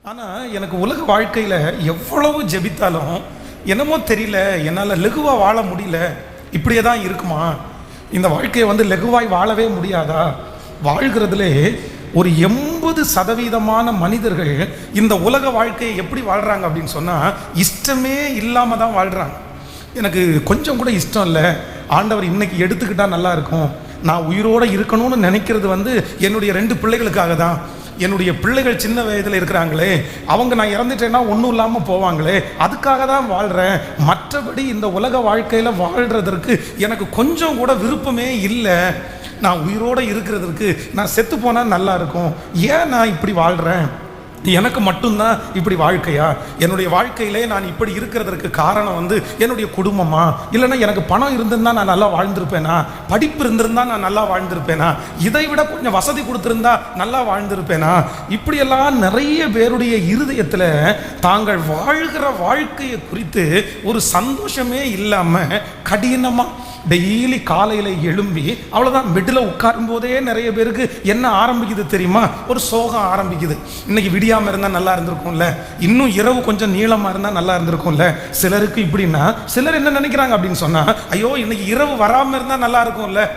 ஆனால் எனக்கு உலக வாழ்க்கையில் எவ்வளவு ஜெபித்தாலும் என்னமோ தெரியல, என்னால் லெகுவாக வாழ முடியல. இப்படியே தான் இருக்குமா? இந்த வாழ்க்கையை லெகுவாய் வாழவே முடியாதா? வாழ்கிறதுலே ஒரு 80% மனிதர்கள் இந்த உலக வாழ்க்கையை எப்படி வாழ்கிறாங்க அப்படின்னு சொன்னால், இஷ்டமே இல்லாமல் தான் வாழ்கிறாங்க. எனக்கு கொஞ்சம் கூட இஷ்டம் இல்லை, ஆண்டவர் இன்னைக்கு எடுத்துக்கிட்டால் நல்லா இருக்கும், நான் உயிரோடு இருக்கணும்னு நினைக்கிறது என்னுடைய 2 பிள்ளைகளுக்காக தான். என்னுடைய பிள்ளைகள் சின்ன வயதில் இருக்கிறாங்களே, அவங்க நான் இறந்துட்டேன்னா ஒன்றும் இல்லாமல் போவாங்களே, அதுக்காக தான் வாழ்கிறேன். மற்றபடி இந்த உலக வாழ்க்கையில் வாழ்கிறதற்கு எனக்கு கொஞ்சம் கூட விருப்பமே இல்லை. நான் உயிரோடு இருக்கிறதுக்கு நான் செத்து போனால் நல்லா இருக்கும். ஏன் நான் இப்படி வாழ்கிறேன்? எனக்கு மட்டும்தான் இப்படி வாழ்க்கையா? என்னுடைய வாழ்க்கையிலே நான் இப்படி இருக்கிறதுக்கு காரணம் என்னுடைய குடும்பமா? இல்லைன்னா எனக்கு பணம் இருந்திருந்தா நான் நல்லா வாழ்ந்திருப்பேனா? படிப்பு இருந்திருந்தா நான் நல்லா வாழ்ந்திருப்பேனா? இதை விட கொஞ்சம் வசதி கொடுத்திருந்தா நல்லா வாழ்ந்திருப்பேனா? இப்படியெல்லாம் நிறைய பேருடைய இருதயத்தில் தாங்கள் வாழ்கிற வாழ்க்கையை குறித்து ஒரு சந்தோஷமே இல்லாமல் கடினமாக டெய்லி காலையில் எழும்பி அவ்வளோதான் பெட்டில் உட்காரும் போதே நிறைய பேருக்கு என்ன ஆரம்பிக்குது தெரியுமா? ஒரு சோகம் ஆரம்பிக்குது. இன்னைக்கு விடியாமல் இருந்தால் நல்லா இருந்திருக்கும்ல, இன்னும் இரவு கொஞ்சம் நீளமாக இருந்தால் நல்லா இருந்திருக்கும்ல. சிலருக்கு இப்படின்னா, சிலர் என்ன நினைக்கிறாங்க அப்படின்னு சொன்னால், ஐயோ இன்னைக்கு இரவு வராமல் இருந்தால் நல்லா இருக்கும்ல.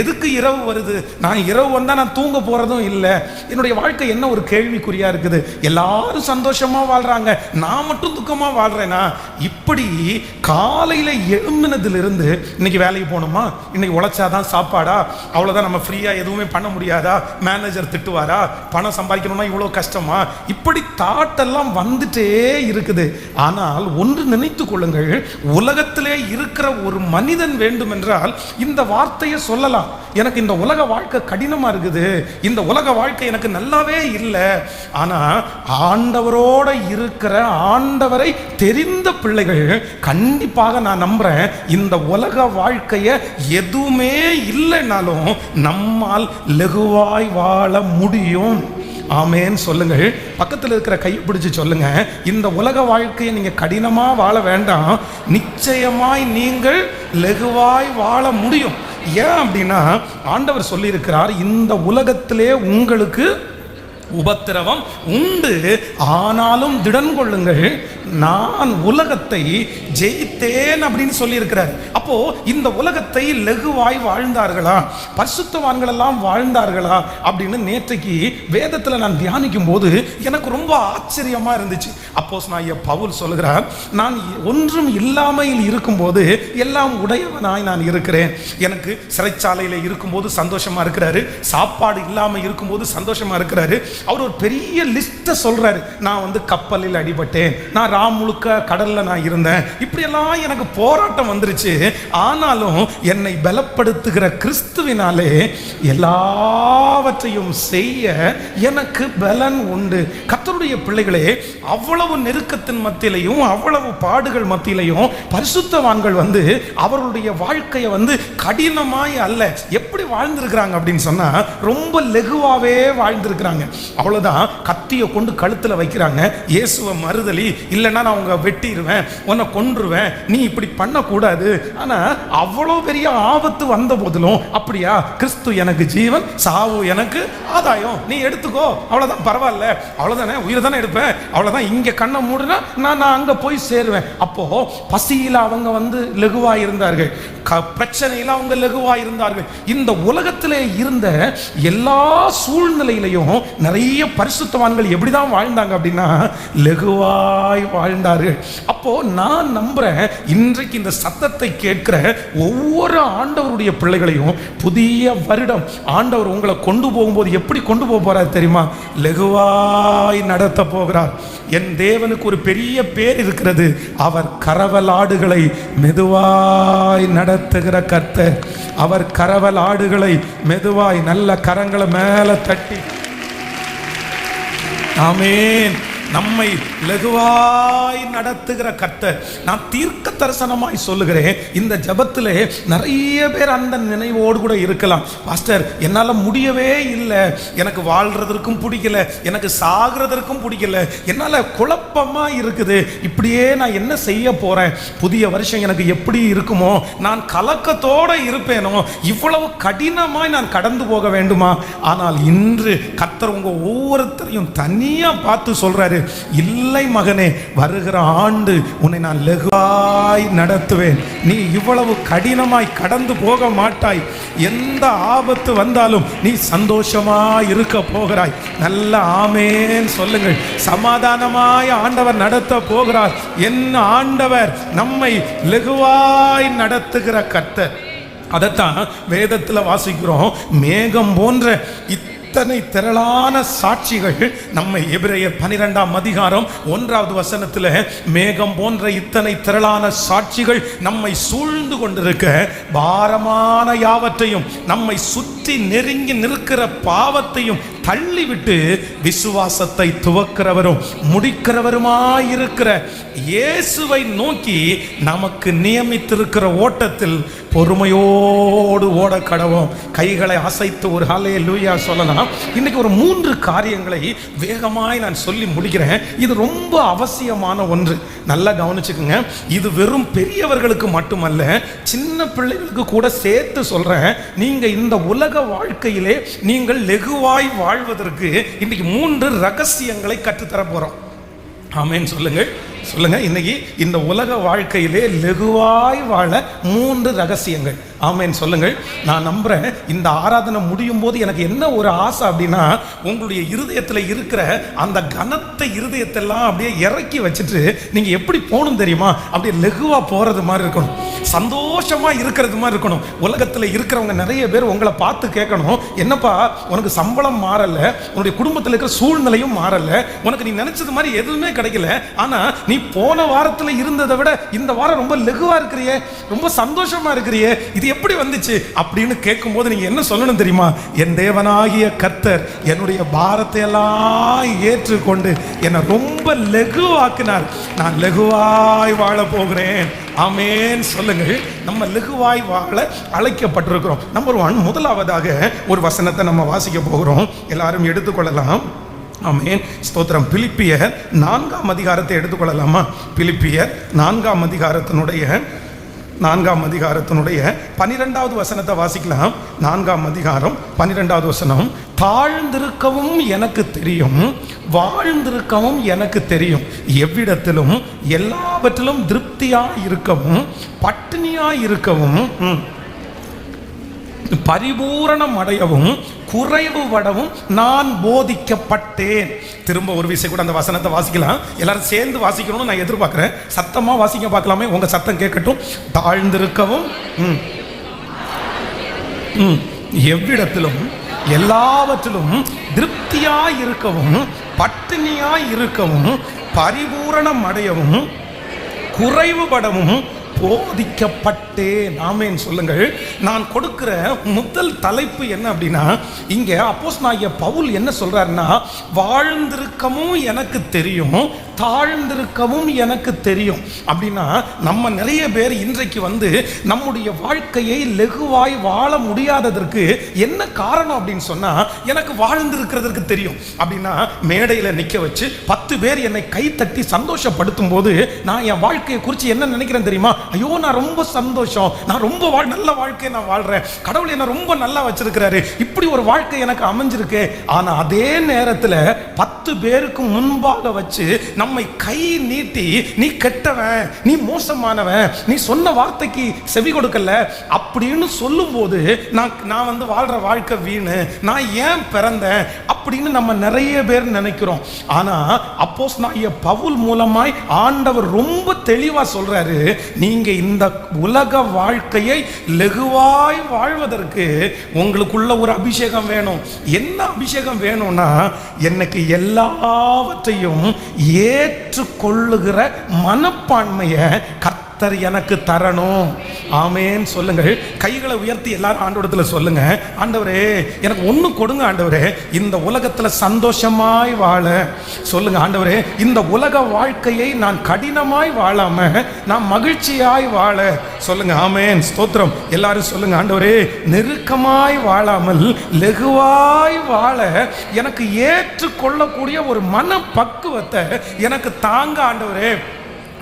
எதுக்கு இரவு வருது? நான் இரவு வந்தால் நான் தூங்க போகிறதும் இல்லை. என்னுடைய வாழ்க்கை என்ன ஒரு கேள்விக்குறியாக இருக்குது. எல்லாரும் சந்தோஷமாக வாழ்கிறாங்க, நான் மட்டும் துக்கமாக வாழ்கிறேனா? இப்படி காலையில் எழும்பினதுலேருந்து இன்னைக்கு வேலைக்கு போகணுமா, இன்னைக்கு உழைச்சாதான் சாப்பாடா, அவ்வளோதான், நம்ம ஃப்ரீயாக எதுவுமே பண்ண முடியாதா, மேனேஜர் திட்டுவாரா, பணம் சம்பாதிக்கணும்னா இவ்வளோ கஷ்டமா, இப்படி தாட்டெல்லாம் வந்துட்டே இருக்குது. ஆனால் ஒன்று நினைத்து கொள்ளுங்கள், உலகத்திலே இருக்கிற ஒரு மனிதன் வேண்டும் என்றால் இந்த வார்த்தையை சொல்லலாம். எனக்கு இந்த உலக வாழ்க்கை கடினமா இருக்குது, இந்த உலக வாழ்க்கை எனக்கு நல்லாவே இல்லை. ஆனா ஆண்டவரோட இருக்கிற, ஆண்டவரை தெரிந்த பிள்ளைகள் கண்டிப்பாக நான் நம்புறேன், இந்த உலக வாழ்க்கையை எதுவுமே இல்லைனாலும் நம்மால் லெகுவாய் வாழ முடியும். ஆமேன்னு சொல்லுங்கள். பக்கத்தில் இருக்கிற கையை பிடிச்சு சொல்லுங்க, இந்த உலக வாழ்க்கையை நீங்க கடினமா வாழ வேண்டாம், நிச்சயமாய் நீங்கள் லெகுவாய் வாழ முடியும். ஏன் அப்படின்னா ஆண்டவர் சொல்லியிருக்கிறார், இந்த உலகத்திலே உங்களுக்கு உபத்திரவம் உண்டு, ஆனாலும் திடன் கொள்ளுங்கள், நான் உலகத்தை ஜெயித்தேன் அப்படின்னு சொல்லியிருக்கிறார். அப்போ இந்த உலகத்தை லெகுவாய் வாழ்ந்தார்களா, பரிசுத்தவான்கள் எல்லாம் வாழ்ந்தார்களா அப்படின்னு நேற்றைக்கு வேதத்தில் நான் தியானிக்கும் போது எனக்கு ரொம்ப ஆச்சரியமா இருந்துச்சு. அப்போஸ்தலனாகிய பவுல் சொல்கிறார், நான் ஒன்றும் இல்லாமையில் இருக்கும்போது எல்லாம் உடையவனாய் நான் இருக்கிறேன். எனக்கு சிறைச்சாலையில் இருக்கும்போது சந்தோஷமா இருக்கிறாரு, சாப்பாடு இல்லாமல் இருக்கும்போது சந்தோஷமா இருக்கிறாரு. அவர் ஒரு பெரிய லிஸ்ட்டை சொல்றாரு. நான் கப்பலில் அடிபட்டேன், நான் முழுக்க கடல்ல நான் இருந்தேன், இப்படியெல்லாம் எனக்கு போராட்டம் வந்துருச்சு, ஆனாலும் என்னை பலப்படுத்துகிற கிறிஸ்துவினாலே எல்லாவற்றையும் செய்ய எனக்கு பலன் உண்டு. கர்த்தருடைய பிள்ளைகளே, அவ்வளவு நெருக்கத்தின் மத்தியிலையும் அவ்வளவு பாடுகள் மத்தியிலையும் பரிசுத்தவான்கள் அவர்களுடைய வாழ்க்கையை கடினமாய் அல்ல, எப்படி வாழ்ந்திருக்கிறாங்க அப்படின்னு சொன்னா ரொம்ப லெகுவாவே வாழ்ந்திருக்கிறாங்க. அவ்வளவுதான், கத்தியை கொண்டு கழுத்துல வைக்கிறாங்க, இயேசுவை மறுதலி, இல்லைன்னா நான் உங்க வெட்டிடுவேன், உன்னை கொன்றுவேன், நீ இப்படி பண்ணக்கூடாது. ஆனா அவ்வளோ பெரிய ஆபத்து வந்த போதிலும், அப்படியா, கிறிஸ்து எனக்கு ஜீவன், சாவு எனக்கு ஆதாயம், நீ எடுத்துக்கோ, அவ்வளவுதான், பரவாயில்ல, அவ்வளவுதானே, உயிர் தானே எடுப்பேன், அவ்வளவுதான், இங்க கண்ணை மூடுனா நான் அங்க போய் சேருவேன். அப்போ பசியில அவங்க லெகுவா இருந்தார்கள், பிரச்சனையில அவங்க லெகுவா இருந்தார்கள். இந்த உலகத்திலே இருந்த எல்லா சூழ்நிலையிலையும் நிறைய பரிசுத்தவான்கள் எப்படிதான் வாழ்ந்தாங்க அப்படின்னா லெகுவாய் வாழ்ந்தார்கள். அப்போ நான் நம்புறேன், இன்றைக்கு இந்த சத்தத்தை கேட்கிற ஒவ்வொரு ஆண்டவருடைய பிள்ளைகளையும் புதிய வருடம் ஆண்டவர் உங்களை கொண்டு போகும்போது எப்படி கொண்டு போறார் தெரியுமா? லெகுவாய் நடத்த போகிறார். என் தேவனுக்கு ஒரு பெரிய பேர் இருக்கிறது, அவர் கரவலாடுகளை மெதுவாய் நடத்துகிற கர்த்தர். அவர் கரவலாடுகளை மெதுவாய், நல்ல கரங்களை மேல தட்டி, ஆமென், நம்மை லகுவாய் நடத்துகிற கர்த்தர். நான் தீர்க்க தரிசனமாய் சொல்லுகிறேன், இந்த ஜபத்திலே நிறைய பேர் அந்த நினைவோடு கூட இருக்கலாம். பாஸ்டர், என்னால் முடியவே இல்லை, எனக்கு வாழ்றதற்கும் பிடிக்கல, எனக்கு சாகிறதற்கும் பிடிக்கல, என்னால் குழப்பமா இருக்குது, இப்படியே நான் என்ன செய்ய போறேன், புதிய வருஷம் எனக்கு எப்படி இருக்குமோ, நான் கலக்கத்தோட இருப்பேனோ, இவ்வளவு கடினமாய் நான் கடந்து போக வேண்டுமா? ஆனால் இன்று கர்த்தர் உங்க ஒவ்வொருத்தரையும் தனியா பார்த்து சொல்றாரு, இல்லை மகனே, வருகிற ஆண்டு உன்னை நான் லகுவாய் நடத்துவேன், நீ இவ்வளவு கடினமாய் கடந்து போக மாட்டாய், எந்த ஆபத்து வந்தாலும் நீ சந்தோஷமா இருக்க போகிறாய். நல்ல ஆமேன் சொல்லுங்கள். சமாதானமாய் ஆண்டவர் நடத்த போகிறார். என் ஆண்டவர் நம்மை லகுவாய் நடத்துகிற கர்த்தர். அதைத்தான் வேதத்தில் வாசிக்கிறோம். மேகம் போன்ற இத்தனை திரளான சாட்சிகள் நம்மை எபிரேயர் 12ஆம் அதிகாரம் 1வது வசனத்தில், மேகம் போன்ற இத்தனை திரளான சாட்சிகள் நம்மை சூழ்ந்து கொண்டிருக்க, பாரமான யாவற்றையும் நம்மை சுற்றி நெருங்கி நிற்கிற பாவத்தையும் தள்ளிவிட்டு விசுவாசத்தை துவக்கிறவரும் முடிக்கிறவருமாயிருக்கிற இயேசுவை நோக்கி நமக்கு நியமித்திருக்கிற ஓட்டத்தில் பொறுமையோடு ஓட கடவோம். கைகளை அசைத்து ஒரு ஹல்லேலூயா சொல்லலாம். இன்னைக்கு ஒரு 3 காரியங்களை வேகமாய் நான் சொல்லி முடிக்கிறேன். இது ரொம்ப அவசியமான ஒன்று. நல்லா கவனிச்சுக்குங்க. இது வெறும் பெரியவர்களுக்கு மட்டுமல்ல, சின்ன பிள்ளைகளுக்கு கூட சேர்த்து சொல்றேன். நீங்க இந்த உலக வாழ்க்கையிலே நீங்கள் லகுவாய் வாழ்வதற்கு இன்னைக்கு 3 ரகசியங்களை கற்றுத்தர போறோம். ஆமென் சொல்லுங்கள். சொல்லுங்க. இன்னைக்கு இந்த உலக வாழ்க்கையிலே லகுவாய் வாழ 3 ரகசியங்கள். ஆமென் சொல்லுங்கள். நான் நம்புறேன், இந்த ஆராதனை முடியும் போது எனக்கு என்ன ஒரு ஆசை அப்படின்னா, உங்களுடைய இருதயத்தில் இருக்கிற அந்த கனத்த இருதயத்தெல்லாம் அப்படியே இறக்கி வச்சுட்டு நீங்க எப்படி போகணும் தெரியுமா? அப்படியே லகுவா போறது மாதிரி இருக்கணும், சந்தோஷமா இருக்கிறது மாதிரி இருக்கணும். உலகத்தில் இருக்கிறவங்க நிறைய பேர் உங்களை பார்த்து கேட்கணும், என்னப்பா உனக்கு சம்பளம் மாறல, உன்னுடைய குடும்பத்தில் இருக்கிற சூழ்நிலையும் மாறல, உனக்கு நீ நினைச்சது மாதிரி எதுவுமே கிடைக்கல, ஆனா நீ போன வாரத்தில் இருந்ததை விட இந்த வாரம் ரொம்ப லகுவா இருக்கிறியே, ரொம்ப சந்தோஷமா இருக்கிறியே, இது எப்படி வந்துச்சு அப்படின்னு கேட்கும்போது நீங்க என்ன சொல்லணும் தெரியுமா? என் தேவனாகிய கர்த்தர் என்னுடைய பாரத்தை எல்லாம் ஏற்றுக்கொண்டு என்னை ரொம்ப லகுவாக்கினார், நான் லகுவாய் வாழ போகிறேன். ஆமென் சொல்லுங்கள். நம்ம லகுவாய் வாழ அழைக்கப்பட்டிருக்கிறோம். நம்பர் 1, முதலாவதாக ஒரு வசனத்தை நம்ம வாசிக்க போகிறோம். எல்லாரும் எடுத்துக்கொள்ளலாம். ஆமென் ஸ்தோத்திரம். பிலிப்பியர் 4ஆம் அதிகாரத்தை எடுத்துக்கொள்ளலாமா? பிலிப்பியர் 4ஆம் அதிகாரத்தினுடைய 12வது வசனத்தை வாசிக்கலாம். 4ஆம் அதிகாரம் 12வது வசனம். தாழ்ந்திருக்கவும் எனக்கு தெரியும், வாழ்ந்திருக்கவும் எனக்கு தெரியும், எவ்விடத்திலும் எல்லாவற்றிலும் திருப்தியாய் இருக்கவும் பட்டினியாய் இருக்கவும் பரிபூரணம் அடையவும் குறைவுபடவும் நான் போதிக்கப்பட்டேன். திரும்ப ஒரு விஷயம் கூட அந்த வசனத்தை வாசிக்கலாம். எல்லாரும் சேர்ந்து வாசிக்கணும்னு நான் எதிர்பார்க்கிறேன். சத்தமா வாசிக்க பார்க்கலாமே, உங்க சத்தம் கேட்கட்டும். தாழ்ந்திருக்கவும் எவ்விடத்திலும் எல்லாவற்றிலும் திருப்தியாய் இருக்கவும் பட்டினியாய் இருக்கவும் பரிபூரணம் அடையவும் குறைவுபடவும் போதிக்கப்பட்டேன். ஆமென் சொல்லுங்கள். நான் கொடுக்கிற முதல் தலைப்பு என்ன அப்படின்னா, இங்க அப்போஸ்தலனாகிய பவுல் என்ன சொல்றாருன்னா, வாழ்ந்திருக்கவும் எனக்கு தெரியும், தாழ்ந்திருக்கவும் எனக்கு தெரியும். அப்படின்னா நம்ம நிறைய பேர் இன்றைக்கு நம்முடைய வாழ்க்கையை லகுவாய் வாழ முடியாததற்கு என்ன காரணம் அப்படின்னு சொன்னா, எனக்கு வாழ்ந்திருக்கிறதுக்கு தெரியும் அப்படின்னா, மேடையில் நிற்க வச்சு 10 பேர் என்னை கை தட்டி சந்தோஷப்படுத்தும் போது நான் என் வாழ்க்கையை குறித்து என்ன நினைக்கிறேன் தெரியுமா? ஐயோ, நான் ரொம்ப சந்தோஷம், நான் ரொம்ப நல்ல வாழ்க்கையை நான் வாழ்றேன், கடவுள் என்ன ரொம்ப நல்லா வச்சிருக்கிறாரு, இப்படி ஒரு வாழ்க்கை எனக்கு அமைஞ்சிருக்கு. ஆனா அதே நேரத்தில் 10 பேருக்கு முன்பாக வச்சு நம்மை கை நீட்டி, நீ கெட்டவன், நீ மோசமானவன், நீ சொன்ன வார்த்தைக்கு செவி கொடுக்கல அப்படின்னு சொல்லும் போது நான் வாழ்ற வாழ்க்கை வீணு, நான் ஏன் பிறந்தேன் அப்படின்னு நம்ம நிறைய பேர் நினைக்கிறோம். ஆனா அப்போஸ்தலனாகிய பவுல் மூலமாய் ஆண்டவர் ரொம்ப தெளிவா சொல்றாரு, நீங்க இந்த உலக வாழ்க்கையை லகுவாய் வாழ்வதற்கு உங்களுக்குள்ள ஒரு அபிஷேகம் வேணும். என்ன அபிஷேகம் வேணும்னா, எனக்கு எல்லாவற்றையும் ஏற்றுக்கொள்ளுகிற மனப்பான்மையை கர்த்தர் எனக்கு தரணும். ஆமேன் சொல்லுங்கள். கைகளை உயர்த்தி எல்லாரும் ஆண்டவரத்துல சொல்லுங்க, ஆண்டவரே எனக்கு ஒண்ணு கொடுங்க ஆண்டவரே, இந்த உலகத்துல சந்தோஷமாய் வாழ. சொல்லுங்க, ஆண்டவரே இந்த உலக வாழ்க்கையை நான் கடினமாய் வாழாம நான் மகிழ்ச்சியாய் வாழ. சொல்லுங்க, ஆமேன் ஸ்தோத்திரம். எல்லாரும் சொல்லுங்க, ஆண்டவரே நெருக்கமாய் வாழாமல் லெகுவாய் வாழ எனக்கு ஏற்றுக்கொள்ளக்கூடிய ஒரு மன பக்குவத்தை எனக்கு தாங்க ஆண்டவரே.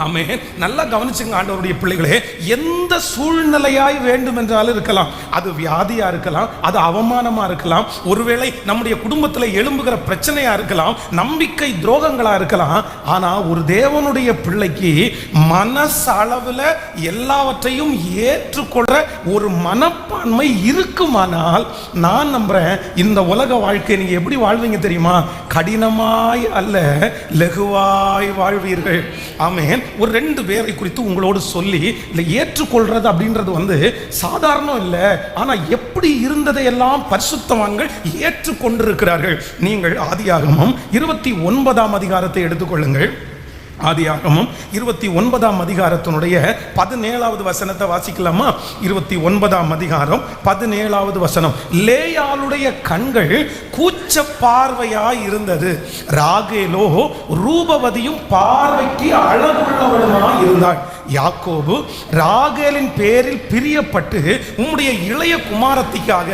ஆமென். நல்லா கவனிச்சுங்க ஆண்டவருடைய பிள்ளைகளே, எந்த சூழ்நிலையாய் வேண்டும் என்றாலும் இருக்கலாம். அது வியாதியா இருக்கலாம், அது அவமானமா இருக்கலாம், ஒருவேளை நம்முடைய குடும்பத்தில் எழும்புகிற பிரச்சனையா இருக்கலாம், நம்பிக்கை துரோகங்களா இருக்கலாம். ஆனா ஒரு தேவனுடைய பிள்ளைக்கு மனசளவில் எல்லாவற்றையும் ஏற்றுக்கொள்ற ஒரு மனப்பான்மை இருக்குமானால் நான் நம்புறேன் இந்த உலக வாழ்க்கை நீங்க எப்படி வாழ்வீங்க தெரியுமா? கடினமாய் அல்ல, லெகுவாய் வாழ்வீர்கள். ஆமென். ஒரு 2 பேரை குறித்து உங்களோடு சொல்லி, இல்லை ஏற்றுக்கொள்றது அப்படின்றது சாதாரணம் இல்லை. ஆனால் எப்படி இருந்ததையெல்லாம் பரிசுத்தவான்கள் ஏற்றுக்கொண்டிருக்கிறார்கள். நீங்கள் ஆதியாகமம் 29ஆம் அதிகாரத்தை எடுத்துக்கொள்ளுங்கள். ஆதியாகமம் 29ஆம் அதிகாரத்தினுடைய 17வது வசனத்தை வாசிக்கலாமா? 29ஆம் அதிகாரம் 17வது வசனம். லேயாளுடைய கண்கள் கூச்ச பார்வையாய் இருந்தது, ராகேலோ ரூபவதியும் பார்வைக்கு அழகுள்ளவளுமாய் இருந்தாள். யாக்கோபு ராகேலின் பேரில் பிரியப்பட்டு உம்முடைய இளைய குமாரத்திக்காக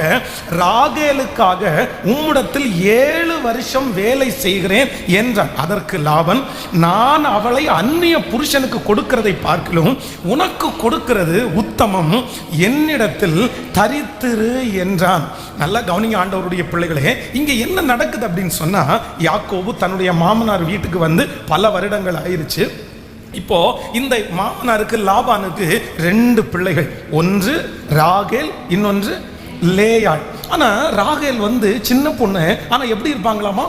ராகேலுக்காக உம்மிடத்தில் 7 வருஷம் வேலை செய்கிறேன் என்றான். அதற்கு லாபன், நான் அவளை அந்நிய புருஷனுக்கு கொடுக்கிறதை பார்க்கலும் உனக்கு கொடுக்கிறது உத்தமம், என்னிடத்தில் தரித்திரு என்றான். நல்லா கவனிங்க ஆண்டவருடைய பிள்ளைகளே, இங்க என்ன நடக்குது அப்படின்னு சொன்னா, யாக்கோபு தன்னுடைய மாமனார் வீட்டுக்கு பல வருடங்கள் ஆயிருச்சு. இப்போ இந்த மாமனாருக்கு லாபானுக்கு 2 பிள்ளைகள், ஒன்று ராகேல், இன்னொன்று லேயாள். ஆனா ராகேல் சின்ன பொண்ணு, ஆனா எப்படி இருப்பாங்களாமா?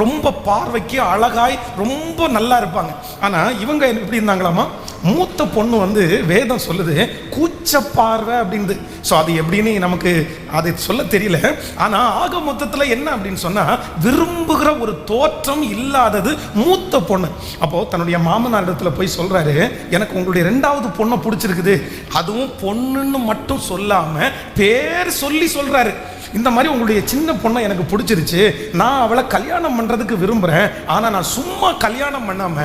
ரொம்ப பார்வைக்கு அழகாய் ரொம்ப நல்லா இருப்பாங்க. ஆனா இவங்க எப்படி இருந்தாங்களாமா? மூத்த பொண்ணு வேதம் சொல்லுது கூச்ச பார்வை அப்படின்னு. ஸோ அது எப்படின்னு நமக்கு அதை சொல்ல தெரியல. ஆனா ஆக மொத்தத்தில் என்ன அப்படின்னு சொன்னா, விரும்புகிற ஒரு தோற்றம் இல்லாதது மூத்த பொண்ணு. அப்போ தன்னுடைய மாமனாரிடத்துல போய் சொல்றாரு, எனக்கு உங்களுடைய 2வது பொண்ணை பிடிச்சிருக்குது. அதுவும் பொண்ணுன்னு மட்டும் சொல்லாம பேர் சொல்லி சொல்றாரு, இந்த மாதிரி உங்களுடைய சின்ன பொண்ணை எனக்கு பிடிச்சிருச்சு, நான் அவளை கல்யாணம் பண்றதுக்கு விரும்புறேன். ஆனா நான் சும்மா கல்யாணம் பண்ணாம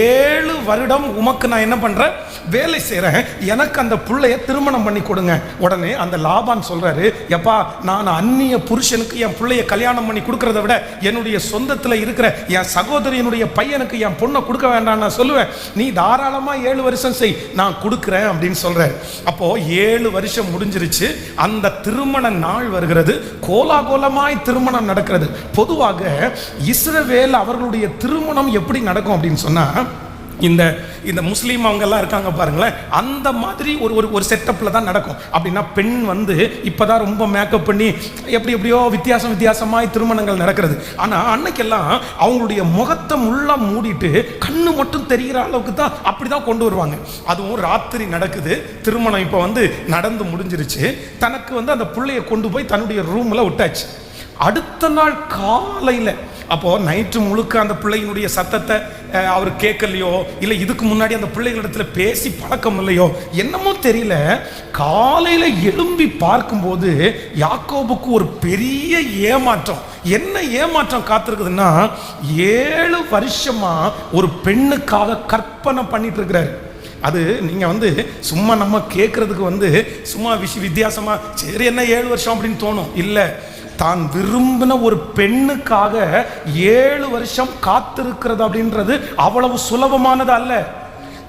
7 வருடம் உமக்கு நான் என்ன பண்றேன்? வேலை செய்யறேன். எனக்கு அந்த பிள்ளைய திருமணம் பண்ணி கொடுங்க. உடனே அந்த லாபான் சொல்றாரு, எப்பா நான் அந்நிய புருஷனுக்கு என் பிள்ளைய கல்யாணம் பண்ணி கொடுக்கறத விட என்னுடைய சொந்தத்தில் இருக்கிற என் சகோதரியனுடைய பையனுக்கு என் பொண்ணை கொடுக்க வேண்டாம் நான் சொல்லுவேன். நீ தாராளமா 7 வருஷம் செய், நான் கொடுக்குறேன் அப்படின்னு சொல்றேன். அப்போ 7 வருஷம் முடிஞ்சிருச்சு. அந்த திருமண நாள் வருகிறது. கோலாகோலமாய் திருமணம் நடக்கிறது. பொதுவாக இஸ்ரவேல் அவர்களுடைய திருமணம் எப்படி நடக்கும் அப்படின்னு சொன்னா, இந்த முஸ்லீம் அவங்க எல்லாம் இருக்காங்க பாருங்களேன், அந்த மாதிரி ஒரு செட்டப்ல தான் நடக்கும். அப்படின்னா பெண் இப்பதான் ரொம்ப மேக்கப் பண்ணி எப்படியோ வித்தியாசமாய் திருமணங்கள் நடக்கிறது. ஆனா அன்னைக்கெல்லாம் அவங்களுடைய முகத்தை முள்ளா மூடிட்டு கண்ணு மட்டும் தெரிகிற அளவுக்கு தான் அப்படிதான் கொண்டு வருவாங்க. அதுவும் ராத்திரி நடக்குது. திருமணம் இப்போ நடந்து முடிஞ்சிருச்சு. தனக்கு அந்த பிள்ளைய கொண்டு போய் தன்னுடைய ரூம்ல விட்டாச்சு. அடுத்த நாள் காலையில, அப்போ நைட்டு முழுக்க அந்த பிள்ளையினுடைய சத்தத்தை அவர் கேட்கலையோ, இல்லை இதுக்கு முன்னாடி அந்த பிள்ளைகளிடத்துல பேசி பழக்கம் இல்லையோ என்னமோ தெரியல, காலையில எழும்பி பார்க்கும்போது யாக்கோபுக்கு ஒரு பெரிய ஏமாற்றம். என்ன ஏமாற்றம் காத்திருக்குதுன்னா, 7 வருஷமா ஒரு பெண்ணுக்காக கற்பனை பண்ணிட்டு இருக்கிறாரு. அது நீங்க சும்மா நம்ம கேட்கறதுக்கு சும்மா வித்தியாசமா சரி என்ன 7 வருஷம் அப்படின்னு தோணும். இல்லை, தான் விரும்பின ஒரு பெண்ணுக்காக 7 வருஷம் காத்திருக்கிறது அப்படின்றது அவ்வளவு சுலபமானது அல்ல.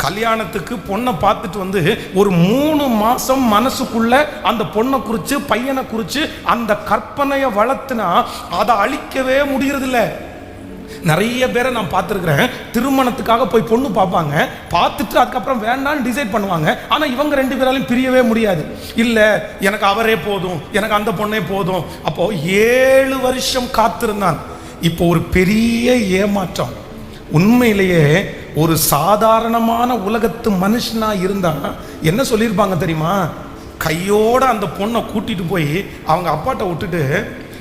கல்யாணத்துக்கு பொண்ணை பார்த்துட்டு ஒரு 3 மாசம் மனசுக்குள்ள அந்த பொண்ணை குறித்து பையனை குறித்து அந்த கற்பனையை வளர்த்துனா அதை அழிக்கவே முடியறதில்ல. நிறைய பேரை நான் பார்த்துருக்கிறேன், திருமணத்துக்காக போய் பொண்ணு பார்ப்பாங்க, பார்த்துட்டு அதுக்கப்புறம் வேண்டான்னு டிசைட் பண்ணுவாங்க. ஆனால் இவங்க 2 பேராலையும் பிரியவே முடியாது. இல்லை எனக்கு அவரே போதும், எனக்கு அந்த பொண்ணே போதும். அப்போ 7 வருஷம் காத்திருந்தான். இப்போ ஒரு பெரிய ஏமாற்றம். உண்மையிலேயே ஒரு சாதாரணமான உலகத்து மனுஷனா இருந்தா என்ன சொல்லியிருப்பாங்க தெரியுமா? கையோட அந்த பொண்ணை கூட்டிட்டு போய் அவங்க அப்பாட்ட விட்டுட்டு,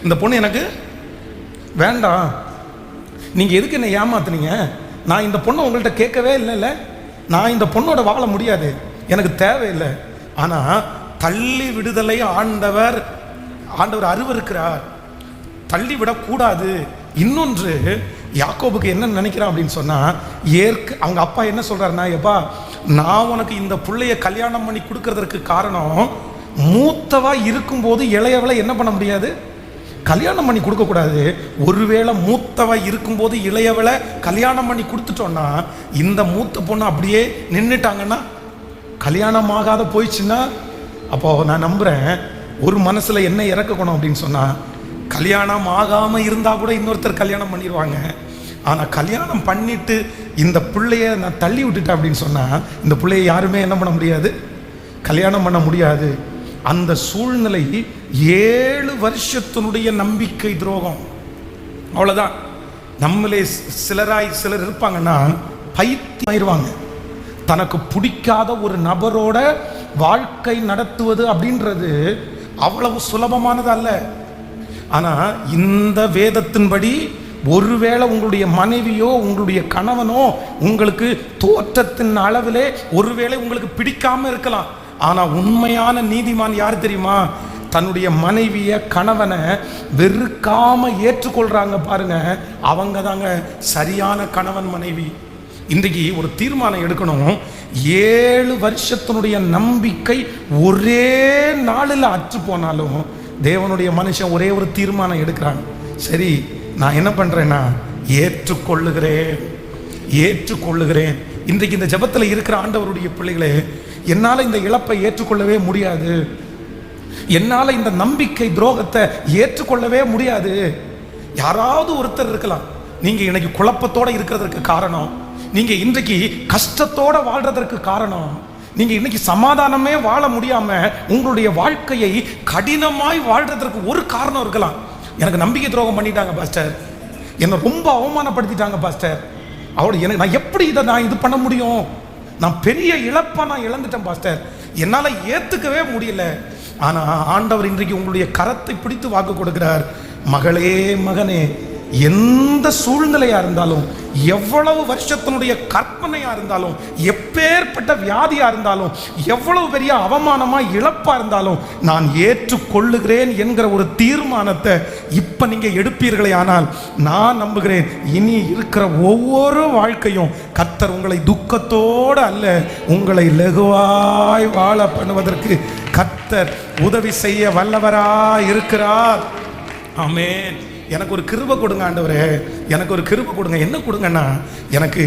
இந்த பொண்ணு எனக்கு வேண்டாம், நீங்கள் எதுக்கு என்னை ஏமாத்துனீங்க? நான் இந்த பொண்ணை உங்கள்கிட்ட கேட்கவே இல்லைல்ல, நான் இந்த பொண்ணோட வாழ முடியாது, எனக்கு தேவையில்லை. ஆனால் தள்ளி விடுதலை ஆண்டவர் அருவருக்கிறார், தள்ளி விடக்கூடாது. இன்னொன்று, யாக்கோபுக்கு என்ன நினைக்கிறான் அப்படின்னு சொன்னா, அவங்க அப்பா என்ன சொல்றாருன்னா, எப்பா நான் உனக்கு இந்த பிள்ளைய கல்யாணம் பண்ணி கொடுக்கறதற்கு காரணம், மூத்தவா இருக்கும்போது இளையவளை என்ன பண்ண முடியாது, கல்யாணம் பண்ணி கொடுக்கக்கூடாது. ஒருவேளை மூத்தவா இருக்கும்போது இளையவளை கல்யாணம் பண்ணி கொடுத்துட்டோன்னா, இந்த மூத்த பொண்ணு அப்படியே நின்றுட்டாங்கன்னா, கல்யாணம் ஆகாத போயிடுச்சுன்னா, அப்போ நான் நம்புறேன் ஒரு மனசுல என்ன இறக்கணும் அப்படின்னு சொன்னா, கல்யாணம் ஆகாம இருந்தா கூட இன்னொருத்தர் கல்யாணம் பண்ணிடுவாங்க. ஆனா கல்யாணம் பண்ணிட்டு இந்த பிள்ளைய நான் தள்ளி விட்டுட்டேன் அப்படின்னு சொன்னா, இந்த பிள்ளைய யாருமே என்ன பண்ண முடியாது, கல்யாணம் பண்ண முடியாது. அந்த சூழ்நிலை 7 வருஷத்தினுடைய நம்பிக்கை துரோகம். அவ்வளவுதான். நம்மளே சிலர் இருப்பாங்கன்னா பைத்தியமாயிருவாங்க. தனக்கு பிடிக்காத ஒரு நபரோட வாழ்க்கை நடத்துவது அப்படின்றது அவ்வளவு சுலபமானது அல்ல. ஆனா இந்த வேதத்தின்படி ஒருவேளை உங்களுடைய மனைவியோ உங்களுடைய கணவனோ உங்களுக்கு தோற்றத்தின் அளவிலே ஒருவேளை உங்களுக்கு பிடிக்காம இருக்கலாம். ஆனா உண்மையான நீதிமான் யார் தெரியுமா? தன்னுடைய மனைவிய கணவனை வெறுக்காம ஏற்றுக்கொள்றாங்க பாருங்க, அவங்க தாங்க சரியான கணவன் மனைவி. இன்றைக்கு ஒரு தீர்மானம் எடுக்கணும். 7 வருஷத்தினுடைய நம்பிக்கை ஒரே நாளில் அற்று போனாலும் தேவனுடைய மனுஷன் ஒரே ஒரு தீர்மானம் எடுக்கிறாங்க. சரி, நான் என்ன பண்றேன்னா ஏற்றுக்கொள்ளுகிறேன். இன்றைக்கு இந்த ஜெபத்தில் இருக்கிற ஆண்டவருடைய பிள்ளைகளே, என்னால் இந்த இழப்பை ஏற்றுக்கொள்ளவே முடியாது, என்னால் இந்த நம்பிக்கை துரோகத்தை ஏற்றுக்கொள்ளவே முடியாது. யாராவது ஒருத்தர் இருக்கலாம், நீங்க இன்னைக்கு குழப்பத்தோட இருக்கிறதுக்கு காரணம், நீங்க இன்றைக்கு கஷ்டத்தோட வாழ்றதற்கு காரணம், நீங்க இன்னைக்கு சமாதானமே வாழ முடியாம உங்களுடைய வாழ்க்கையை கடினமாய் வாழ்றதற்கு ஒரு காரணம் இருக்கலாம். எனக்கு நம்பிக்கை துரோகம் பண்ணிட்டாங்க பாஸ்டர், என்னை ரொம்ப அவமானப்படுத்திட்டாங்க பாஸ்டர், எனக்கு நான் எப்படி நான் இது பண்ண முடியும், நான் பெரிய இழப்பா நான் இழந்துட்டேன் பாஸ்டர், என்னால ஏத்துக்கவே முடியல. ஆனா ஆண்டவர் இன்றைக்கு உங்களுடைய கரத்தை பிடித்து வாக்கு கொடுக்கிறார். மகளே மகனே, எந்த சூழ்நிலையா இருந்தாலும், எவ்வளவு வருஷத்தினுடைய கற்பனையா இருந்தாலும், எப்பேற்பட்ட வியாதியா இருந்தாலும், எவ்வளவு பெரிய அவமானமா இழப்பா இருந்தாலும், நான் ஏற்றுக்கொள்ளுகிறேன் என்கிற ஒரு தீர்மானத்தை இப்ப நீங்க எடுப்பீர்களே ஆனால் நான் நம்புகிறேன், இனி இருக்கிற ஒவ்வொரு வாழ்க்கையும் கர்த்தர் உங்களை துக்கத்தோடு அல்ல, உங்களை லகுவாய் வாழ பண்ணுவதற்கு கர்த்தர் உதவி செய்ய வல்லவராய் இருக்கிறார். ஆமென். எனக்கு ஒரு கிருபை கொடுங்க ஆண்டவரே, எனக்கு ஒரு கிருபை கொடுங்க. என்ன கொடுங்கன்னா, எனக்கு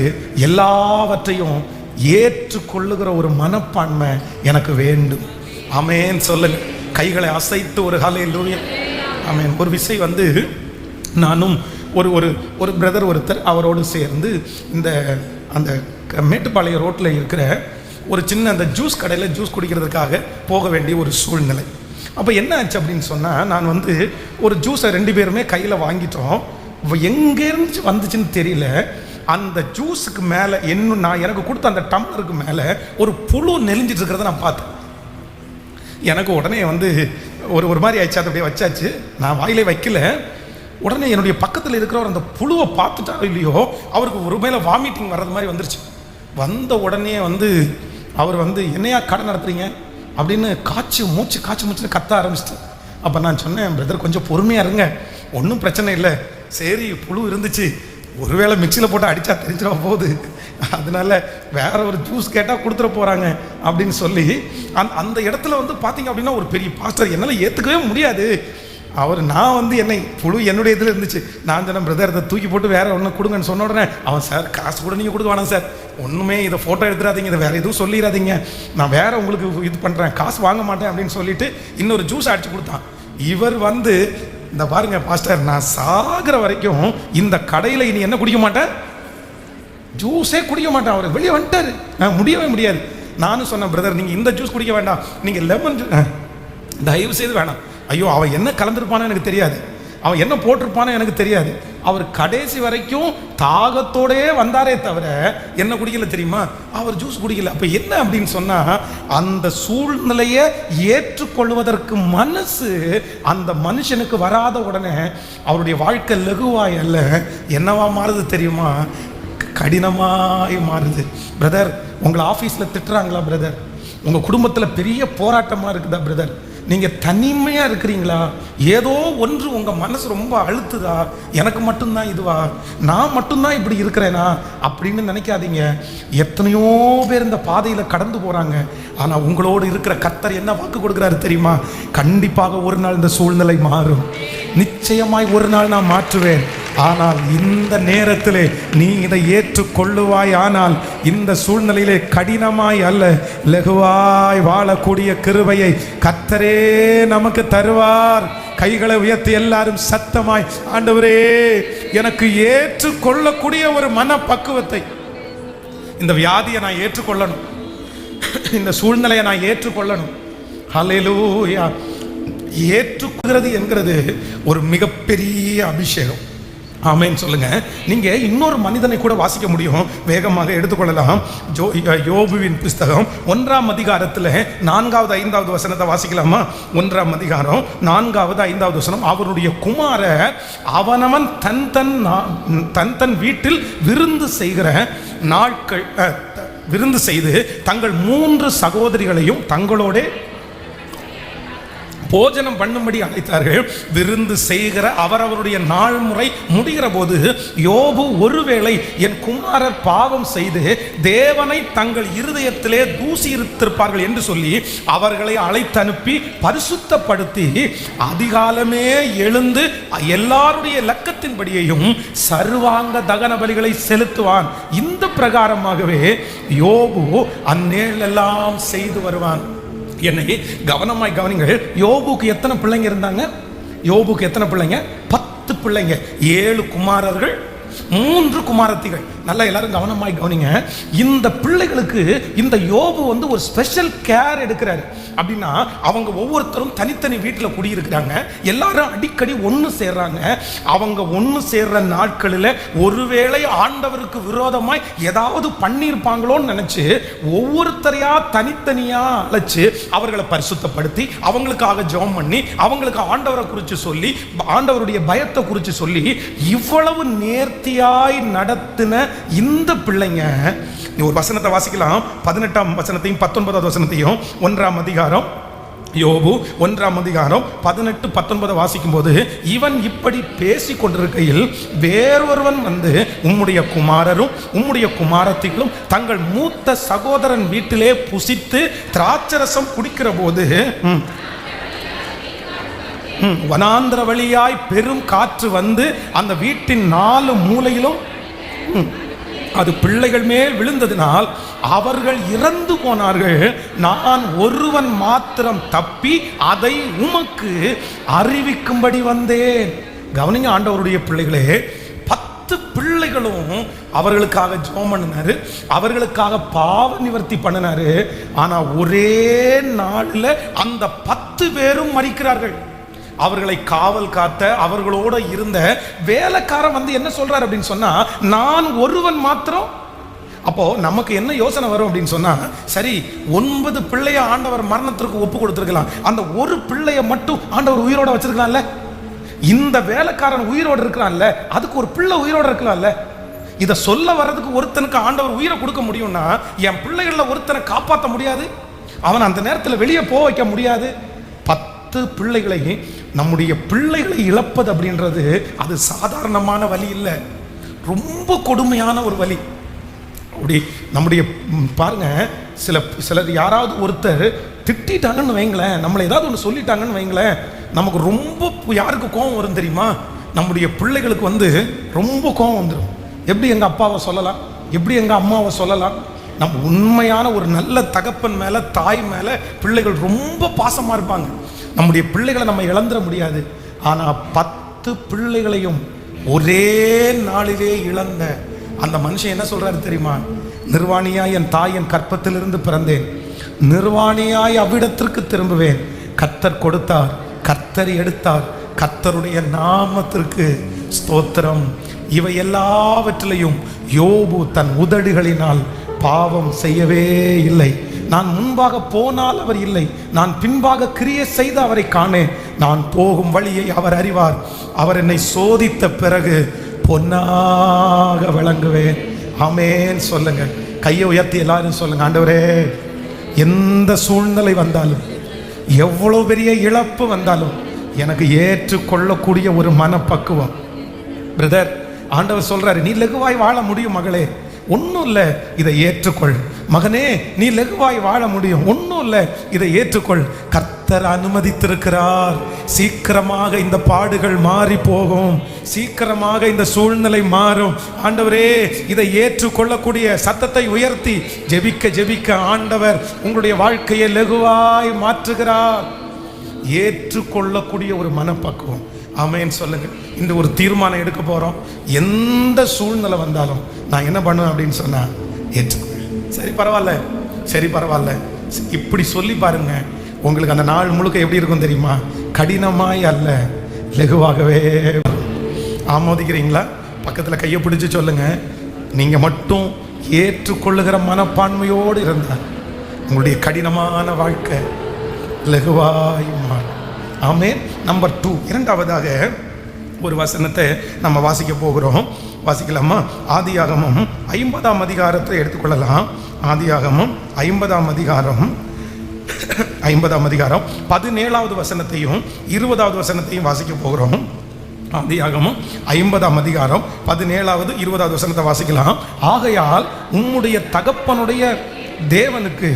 எல்லாவற்றையும் ஏற்றுக்கொள்ளுகிற ஒரு மனப்பான்மை எனக்கு வேண்டும். ஆமென் சொல்லுங்க. கைகளை அசைத்து ஒரு ஹல்லேலூயா. ஆமென். ஒரு விஷயம் நானும் ஒரு பிரதர் ஒருத்தர் அவரோடு சேர்ந்து அந்த மேட்டுப்பாளையம் ரோட்டில் இருக்கிற ஒரு சின்ன அந்த ஜூஸ் கடையில் ஜூஸ் குடிக்கிறதுக்காக போக வேண்டிய ஒரு சூழ்நிலை. அப்போ என்ன ஆச்சு அப்படின்னு சொன்னால், நான் ஒரு ஜூஸை 2 பேருமே கையில் வாங்கிட்டோம். எங்கேருந்து வந்துச்சுன்னு தெரியல, அந்த ஜூஸுக்கு மேலே எனக்கு கொடுத்த அந்த டம்ளருக்கு மேலே ஒரு புழு நெளிஞ்சிட்டு இருக்கிறத நான் பார்த்தேன். எனக்கு உடனே ஒரு மாதிரி ஆயிடுச்சு. அதை அப்படியே வச்சாச்சு, நான் வாயிலே வைக்கல. உடனே என்னுடைய பக்கத்தில் இருக்கிறவர் அந்த புழுவை பார்த்துட்டாரோ இல்லையோ, அவருக்கு ஒரு மேலே வாமிட்டிங் வர்றது மாதிரி வந்துருச்சு. வந்த உடனே அவர் என்னையா கடை நடத்துறீங்க அப்படின்னு காய்ச்சி மூச்சு கத்த ஆரம்பிச்சிட்டேன். அப்போ நான் சொன்னேன், பிரதர் கொஞ்சம் பொறுமையாக இருங்க, ஒன்றும் பிரச்சனை இல்லை, சரி புழு இருந்துச்சு, ஒருவேளை மிக்சியில் போட்டு அடித்தா தெரிஞ்சிட போகுது, அதனால வேற ஒரு ஜூஸ் கேட்டால் கொடுத்துட போகிறாங்க அப்படின்னு சொல்லி அந்த இடத்துல பார்த்தீங்க அப்படின்னா ஒரு பெரிய பாஸ்டர், என்னால் ஏற்றுக்கவே முடியாது. நான் என்னை புழு என்னுடைய இதில் இருந்துச்சு. நான் சொன்னேன், பிரதர் இதை தூக்கி போட்டு வேற ஒன்று கொடுங்கன்னு சொன்ன உடனே அவன், சார் காசு கூட நீங்கள் கொடுக்க வேணாம் சார், ஒன்றுமே இதை ஃபோட்டோ எடுத்துடாதீங்க, இதை வேறு எதுவும் சொல்லிடாதீங்க, நான் வேற உங்களுக்கு இது பண்ணுறேன், காசு வாங்க மாட்டேன் அப்படின்னு சொல்லிட்டு இன்னொரு ஜூஸ் அடிச்சு கொடுத்தான். இவர் இந்த பாருங்க பாஸ்டர், நான் சாகிற வரைக்கும் இந்த கடையில் இனி என்ன குடிக்க மாட்டேன், ஜூஸே குடிக்க மாட்டேன். அவர் வெளியே வந்துட்டாரு, முடியவே முடியாது. நானும் சொன்னேன், பிரதர் நீங்கள் இந்த ஜூஸ் குடிக்க வேண்டாம், நீங்கள் லெமன் தயவு செய்து வேணாம். ஐயோ, அவன் என்ன கலந்துருப்பானோ எனக்கு தெரியாது, அவன் என்ன போட்டிருப்பானோ எனக்கு தெரியாது. அவர் கடைசி வரைக்கும் தாகத்தோடே வந்தாரே தவிர என்ன குடிக்கல தெரியுமா, அவர் ஜூஸ் குடிக்கல. அப்ப என்ன அப்படின்னு சொன்னா, அந்த சூழ்நிலையை ஏற்றுக்கொள்வதற்கு மனசு அந்த மனுஷனுக்கு வராத உடனே அவருடைய வாழ்க்கை லகுவாய் அல்ல என்னவா மாறுது தெரியுமா, கடினமாய் மாறுது. பிரதர் உங்களை ஆஃபீஸில் திட்டுறாங்களா பிரதர்? உங்கள் குடும்பத்தில் பெரிய போராட்டமாக இருக்குதா பிரதர்? நீங்கள் தனிமையாக இருக்கிறீங்களா? ஏதோ ஒன்று உங்கள் மனசு ரொம்ப அழுத்துதா? எனக்கு மட்டும்தான் இதுவா? நான் மட்டும்தான் இப்படி இருக்கிறேனா அப்படின்னு நினைக்காதீங்க. எத்தனையோ பேர் இந்த பாதையில் கடந்து போகிறாங்க. ஆனால் உங்களோடு இருக்கிற கர்த்தர் என்ன வாக்கு கொடுக்குறாரு தெரியுமா? கண்டிப்பாக ஒரு நாள் இந்த சூழ்நிலை மாறும், நிச்சயமாய் ஒரு நாள் நான் மாற்றுவேன். ஆனால் இந்த நேரத்திலே நீ இதை ஏற்றுக்கொள்ளுவாய். ஆனால் இந்த சூழ்நிலையிலே கடினமாய் அல்ல, லகுவாய் வாழக்கூடிய கிருபையை கர்த்தரே நமக்கு தருவார். கைகளை உயர்த்தி எல்லாரும் சத்தமாய், ஆண்டவரே எனக்கு ஏற்றுக்கொள்ளக்கூடிய ஒரு மன பக்குவத்தை, இந்த வியாதியை நான் ஏற்றுக்கொள்ளணும், இந்த சூழ்நிலையை நான் ஏற்றுக்கொள்ளணும். ஹல்லேலூயா. ஏற்றுக்கிறது என்கிறது ஒரு மிகப்பெரிய அபிஷேகம். ஆமேன்னு சொல்லுங்க. நீங்க இன்னொரு மனிதனை கூட வாசிக்க முடியும், வேகமாக எடுத்துக்கொள்ளலாம். யோபுவின் புஸ்தகம் 1ஆம் அதிகாரத்தில் 4வது 5வது வசனத்தை வாசிக்கலாமா? 1ஆம் அதிகாரம் 4வது 5வது வசனம். அவருடைய குமாரர் அவனவன் தன் வீட்டில் விருந்து செய்கிற நாட்கள் விருந்து செய்து தங்கள் 3 சகோதரிகளையும் தங்களோட போஜனம் பண்ணும்படி அழைத்தார்கள். விருந்து செய்கிற அவரவருடைய நாள் முறை முடிகிற போது யோபு, ஒருவேளை என் குமாரர் பாவம் செய்து தேவனை தங்கள் இருதயத்திலே தூசித்திருப்பார்கள் என்று சொல்லி அவர்களை அழைத்து அனுப்பி பரிசுத்தப்படுத்தி அதிகாலமே எழுந்து எல்லாருடைய இலக்கத்தின்படியையும் சர்வாங்க தகன பலிகளை செலுத்துவான். இந்த பிரகாரமாகவே யோபு அந்நேளெல்லாம் செய்து வருவான். என்னை கவனமாய் கவனிங்கள். யோபுக்கு எத்தனை பிள்ளைங்க இருந்தாங்க? யோபுக்கு எத்தனை பிள்ளைங்க? 10 பிள்ளைங்க, 7 குமாரர்கள், 3 குமாரத்திகள். நல்லா எல்லாரும் கவனமாய் கவனிங்க. இந்த பிள்ளைகளுக்கு இந்த யோபு ஒரு ஸ்பெஷல் கேர் எடுக்கிறாரு. அப்படின்னா அவங்க ஒவ்வொருத்தரும் தனித்தனி வீட்டில் குடியிருக்கிறாங்க. எல்லாரும் அடிக்கடி ஒன்று சேர்றாங்க. அவங்க ஒன்று சேர்ற நாட்களில் ஒருவேளை ஆண்டவருக்கு விரோதமாய் ஏதாவது பண்ணியிருப்பாங்களோன்னு நினைச்சு ஒவ்வொருத்தரையா தனித்தனியா அழைச்சு அவர்களை பரிசுத்தப்படுத்தி அவங்களுக்காக ஜெபம் பண்ணி அவங்களுக்கு ஆண்டவரை குறித்து சொல்லி ஆண்டவருடைய பயத்தை குறித்து சொல்லி இவ்வளவு நேர்த்தியாய் நடத்தின இந்த பிள்ளைங்க. ஒரு வசனத்தை வாசிக்கலாம், 18ஆம் வசனத்தையும் 19வது வசனத்தையும். 1ஆம் அதிகாரம் யோபு 1ஆம் அதிகாரம் 18, 19 வாசிக்கும் போது, இவன் இப்படி பேசி கொண்டிருக்கையில் வேறொருவன் வந்து, உம்முடைய குமாரரும் உம்முடைய குமாரத்திகளும் தங்கள் மூத்த சகோதரன் வீட்டிலே புசித்து திராட்சரசம் குடிக்கிற போது வனாந்திர வழியாய் பெரும் காற்று வந்து அந்த வீட்டின் 4 மூலையிலும் அது பிள்ளைகள் மேல் விழுந்ததினால் அவர்கள் இறந்து போனார்கள். நான் ஒருவன் மாத்திரம் தப்பி அதை உமக்கு அறிவிக்கும்படி வந்தேன். கவனிங்க ஆண்டவருடைய பிள்ளைகளே, 10 பிள்ளைகளும் அவர்களுக்காக ஜெபம் பண்ணினாரு, அவர்களுக்காக பாவ நிவர்த்தி பண்ணினாரு. ஆனா ஒரே நாளில் அந்த 10 பேரும் மரிக்கிறார்கள். அவர்களை காவல் காத்த அவர்களோட இருந்த வேலைக்காரன் என்ன சொல்றாரு அப்படின்னு சொன்னா, நான் ஒருவன் மாத்திரம். அப்போ நமக்கு என்ன யோசனை வரும் அப்படின்னு சொன்னா, சரி 9 பிள்ளைய ஆண்டவர் மரணத்திற்கு ஒப்பு கொடுத்திருக்கலாம், அந்த ஒரு பிள்ளைய மட்டும் ஆண்டவர் உயிரோட வச்சிருக்கலாம்ல. இந்த வேலைக்காரன் உயிரோடு இருக்கிறான்ல, அதுக்கு ஒரு பிள்ளை உயிரோடு இருக்கலாம்ல. இதை சொல்ல வர்றதுக்கு ஒருத்தனுக்கு ஆண்டவர் உயிரை கொடுக்க முடியும்னா, என் பிள்ளைகள ஒருத்தனை காப்பாற்ற முடியாது, அவன் அந்த நேரத்தில் வெளியே போக வைக்க முடியாது. 10 பிள்ளைகளை, நம்முடைய பிள்ளைகளை இழப்பது அப்படின்றது அது சாதாரணமான வலி இல்லை, ரொம்ப கொடுமையான ஒரு வலி. அப்படி நம்முடைய பாருங்க, சிலர் யாராவது ஒருத்தர் திட்டாங்கன்னு வைங்களேன், நம்மளை ஏதாவது ஒன்று சொல்லிட்டாங்கன்னு வைங்களேன், நமக்கு ரொம்ப யாருக்கு கோபம் வரும் தெரியுமா? நம்முடைய பிள்ளைகளுக்கு ரொம்ப கோபம் வந்துடும். எப்படி எங்கள் அப்பாவை சொல்லலாம், எப்படி எங்கள் அம்மாவை சொல்லலாம்? நம்ம உண்மையான ஒரு நல்ல தகப்பன் மேலே தாய் மேலே பிள்ளைகள் ரொம்ப பாசமாக இருப்பாங்க. நம்முடைய பிள்ளைகளை நம்ம இழந்துட முடியாது. ஆனால் 10 பிள்ளைகளையும் ஒரே நாளிலே இழந்த அந்த மனுஷன் என்ன சொல்றாரு தெரியுமா? நிர்வாணியாய் என் தாயின் கற்பத்திலிருந்து பிறந்தேன், நிர்வாணியாய் அவ்விடத்திற்கு திரும்புவேன். கர்த்தர் கொடுத்தார், கர்த்தர் எடுத்தார், கர்த்தருடைய நாமத்திற்கு ஸ்தோத்திரம். இவை எல்லாவற்றிலையும் யோபு தன் உதடுகளினால் பாவம் செய்யவே இல்லை. நான் முன்பாக போனால் அவர் இல்லை, நான் பின்பாக கிரியை செய்து அவரை காணேன். நான் போகும் வழியை அவர் அறிவார், அவர் என்னை சோதித்த பிறகு பொன்னாக விளங்குவேன். ஆமென் சொல்லுங்க. கையை உயர்த்தி எல்லாரும் சொல்லுங்க, ஆண்டவரே எந்த சூழ்நிலை வந்தாலும், எவ்வளோ பெரிய இழப்பு வந்தாலும் எனக்கு ஏற்றுக்கொள்ளக்கூடிய ஒரு மனப்பக்குவம். பிரதர், ஆண்டவர் சொல்றாரு, நீ லகுவாய் வாழ முடியும் மகளே, ஒன்றும் இல்லை, இதை ஏற்றுக்கொள். மகனே, நீ லகுவாய் வாழ முடியும், ஒன்றும் இல்லை, இதை ஏற்றுக்கொள். கர்த்தர் அனுமதித்திருக்கிறார். சீக்கிரமாக இந்த பாடுகள் மாறி போகும், சீக்கிரமாக இந்த சூழ்நிலை மாறும். ஆண்டவரே, இதை ஏற்றுக்கொள்ளக்கூடிய சத்தத்தை உயர்த்தி ஜெபிக்க ஜெபிக்க ஆண்டவர் உங்களுடைய வாழ்க்கையை லகுவாய் மாற்றுகிறார். ஏற்றுக்கொள்ளக்கூடிய ஒரு மனப்பக்குவம். ஆமென் சொல்லுங்க. இந்த ஒரு தீர்மானம் எடுக்க போறோம். எந்த சூழ்நிலை வந்தாலும் நான் என்ன பண்ணுவேன் அப்படின்னு சொன்னா, ஏற்றுக்கொள்வேன். சரி பரவாயில்ல, சரி பரவாயில்ல, இப்படி சொல்லி பாருங்க. உங்களுக்கு அந்த நாள் முழுக்க எப்படி இருக்கும் தெரியுமா? கடினமாய் அல்ல, லகுவாகவே. ஆமோதிக்கிறீங்களா? பக்கத்தில் கையை பிடிச்சு சொல்லுங்க, நீங்க மட்டும் ஏற்றுக்கொள்ளுகிற மனப்பான்மையோடு இருந்தால் உங்களுடைய கடினமான வாழ்க்கை லகுவாய் மாறும். ஆமென். நம்பர் 2, இரண்டாவதாக ஒரு வசனத்தை நம்ம வாசிக்க போகிறோம். வாசிக்கலாமா? ஆதியாகமம் 50ஆம் அதிகாரத்தை எடுத்துக்கொள்ளலாம். ஆதியாகமம் 50ஆம் அதிகாரம் 17வது வசனத்தையும் 20வது வசனத்தையும் வாசிக்க போகிறோம். ஆதியாகமம் 50ஆம் அதிகாரம் 17வது 20வது வசனத்தை வாசிக்கலாம். ஆகையால் உம்முடைய தகப்பனுடைய தேவனுக்கு